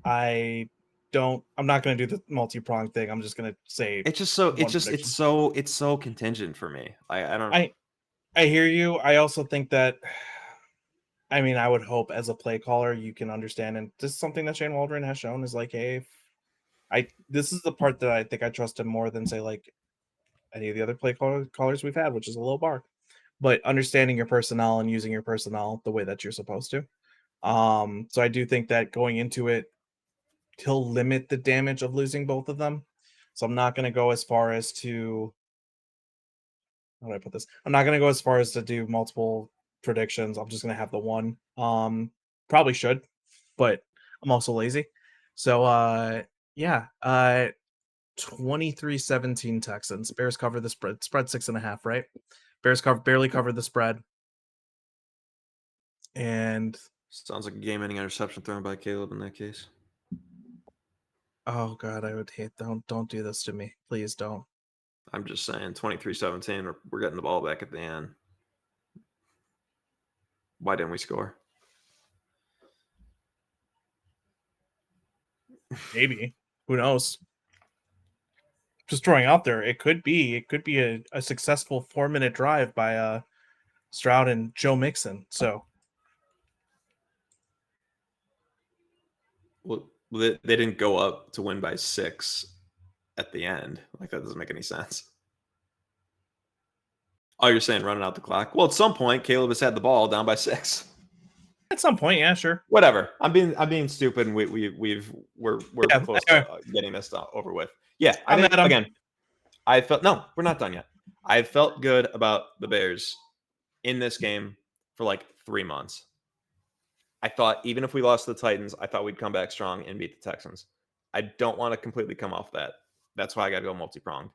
I'm not going to do the multi-pronged thing. I'm just going to say it's so contingent for me. I hear you. I also think that I would hope as a play caller you can understand, and this is something that Shane Waldron has shown is like, hey, this is the part that I think I trust him more than say like any of the other play callers we've had, which is a low bar. But understanding your personnel and using your personnel the way that you're supposed to. So I do think that going into it, he'll limit the damage of losing both of them. So I'm not going to go as far as to how do I put this? I'm not gonna go as far as to do multiple predictions. I'm just gonna have the one. Probably should, but I'm also lazy. So yeah, 23-17 Texans. Bears cover the spread. Spread 6.5, right? Bears barely covered the spread. And Sounds like a game-ending interception thrown by Caleb in that case. oh god, I would hate don't do this to me. Please don't. I'm just saying 23-17, we're getting the ball back at the end. Why didn't we score? Maybe. Who knows? Just throwing out there, it could be a successful 4-minute drive by Stroud and Joe Mixon. So Well, they didn't go up to win by 6 at the end. Like, that doesn't make any sense. Oh, you're saying running out the clock? Well, at some point, Caleb has had the ball down by 6. at some point, yeah, sure. Whatever. I'm being stupid, and we're Yeah, close anyway. to getting this over with. Yeah, I think again, I felt no, we're not done yet. I felt good about the Bears in this game for like 3 months. I thought even if we lost to the Titans, I thought we'd come back strong and beat the Texans. I don't want to completely come off that. That's why I got to go multi-pronged.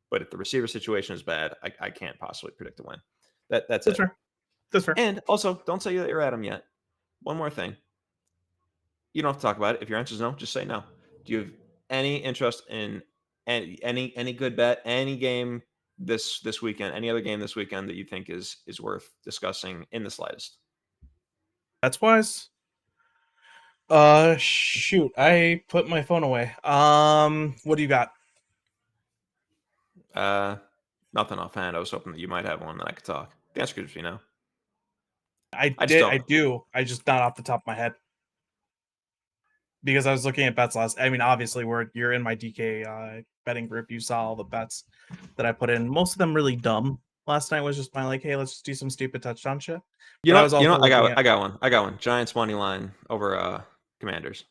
But if the receiver situation is bad, I can't possibly predict a win. That's it. Fair. That's fair. And also, don't say that you're Adam yet. One more thing. You don't have to talk about it. If your answer is no, just say no. Do you have any interest in any good bet, any game this weekend, any other game this weekend that you think is worth discussing in the slightest? That's wise. Shoot, I put my phone away. What do you got? Nothing offhand. I was hoping that you might have one that I could talk. The answer could just be no. I do. I just not off the top of my head. Because I was looking at bets last. I mean, obviously, you're in my DK betting group. You saw all the bets that I put in. Most of them really dumb. Last night was just my like, hey, let's just do some stupid touchdown shit. I got one. Giants money line over Commanders.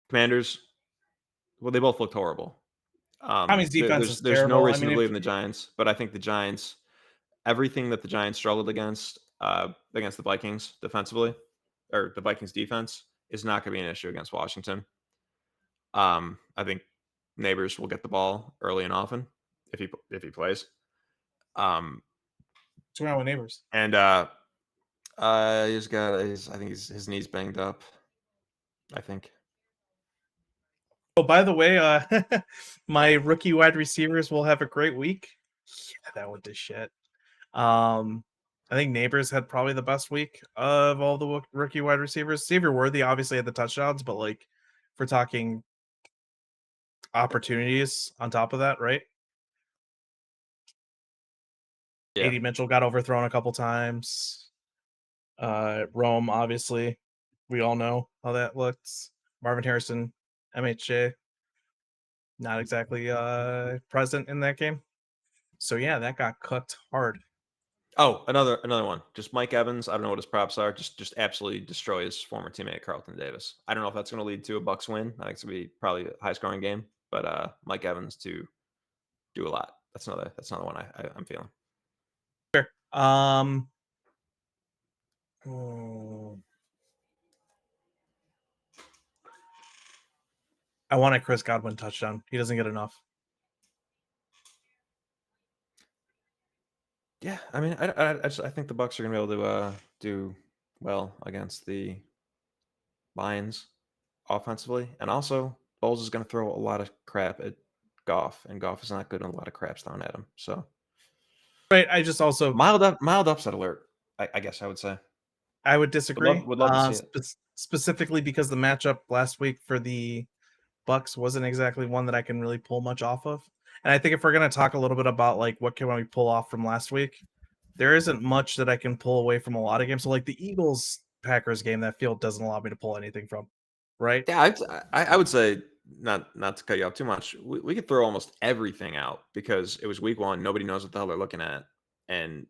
Commanders. Well, they both looked horrible. Tommy's defense is there's terrible. no reason to believe in the Giants, but I think the Giants, everything that the Giants struggled against the Vikings defensively, or the Vikings defense, is not going to be an issue against Washington. I think Neighbors will get the ball early and often if he plays. What's going on with Neighbors? And he's got his knees banged up, I think. Oh, by the way, my rookie wide receivers will have a great week. Yeah, that went to shit. I think Neighbors had probably the best week of all the rookie wide receivers. Xavier Worthy obviously had the touchdowns, but like, if we're talking opportunities on top of that, right? Yeah. AD Mitchell got overthrown a couple times. Rome, obviously, we all know how that looks. Marvin Harrison, MHJ, not exactly present in that game. So yeah, that got cooked hard. Oh, another one. Just Mike Evans. I don't know what his props are. Just absolutely destroys former teammate Carlton Davis. I don't know if that's going to lead to a Bucs win. I think it's going to be probably a high scoring game. But Mike Evans to do a lot. That's another one I'm feeling. Sure. I want a Chris Godwin touchdown. He doesn't get enough. Yeah, I mean, I think the Bucs are going to be able to do well against the Lions offensively, and also Bowles is going to throw a lot of crap at Goff, and Goff is not good in a lot of craps thrown at him. So, right, I just also mild upset alert. I guess I would say. I would disagree. Would love to see it. Specifically because the matchup last week for the Bucs wasn't exactly one that I can really pull much off of. And I think if we're going to talk a little bit about like what can we pull off from last week, there isn't much that I can pull away from a lot of games. So like the Eagles Packers game, that field doesn't allow me to pull anything from, right? Yeah, I would say not to cut you off too much. We could throw almost everything out because it was week 1. Nobody knows what the hell they're looking at, and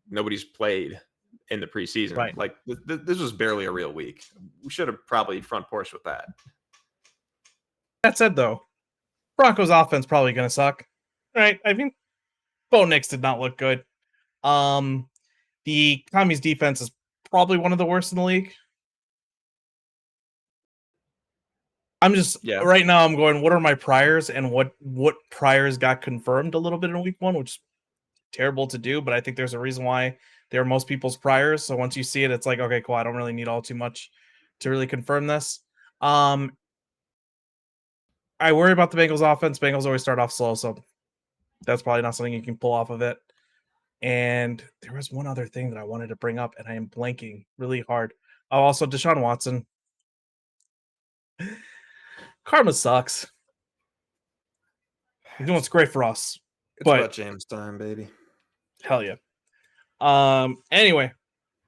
nobody's played in the preseason. Right. Like this was barely a real week. We should have probably front porch with that. That said, though, Broncos offense probably going to suck. right? I mean, Bo Nix did not look good. The Commies defense is probably one of the worst in the league. I'm just Yeah. right now. I'm going. What are my priors, and what priors got confirmed a little bit in week one, which is terrible to do. But I think there's a reason why they're most people's priors. So once you see it, it's like, okay, cool. I don't really need all too much to really confirm this. I worry about the Bengals offense. Bengals always start off slow, so that's probably not something you can pull off of it. And there was one other thing that I wanted to bring up, and I am blanking really hard. Oh, also Deshaun Watson. Karma sucks. You know what's great for us, It's but about James time, baby. hell yeah. Anyway,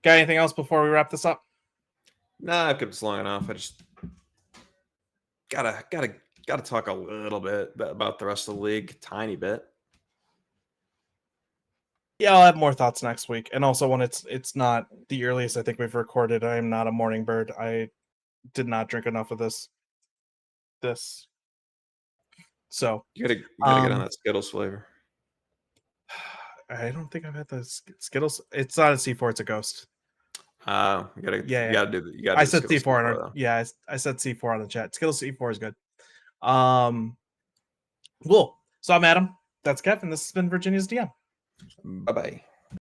got anything else before we wrap this up? Nah, I've kept this long enough. I just gotta talk a little bit about the rest of the league, tiny bit. Yeah, I'll have more thoughts next week. And also when it's not the earliest I think we've recorded, I am not a morning bird. I did not drink enough of this. So You gotta get on that Skittles flavor. I don't think I've had the Skittles. It's not a C4, it's a ghost. You gotta do I the said Skittles C4 C4, though. I said C4 on the chat. Skittles C4 is good. Cool. So I'm Adam. That's Kev, and this has been Virginia's DM. Bye bye.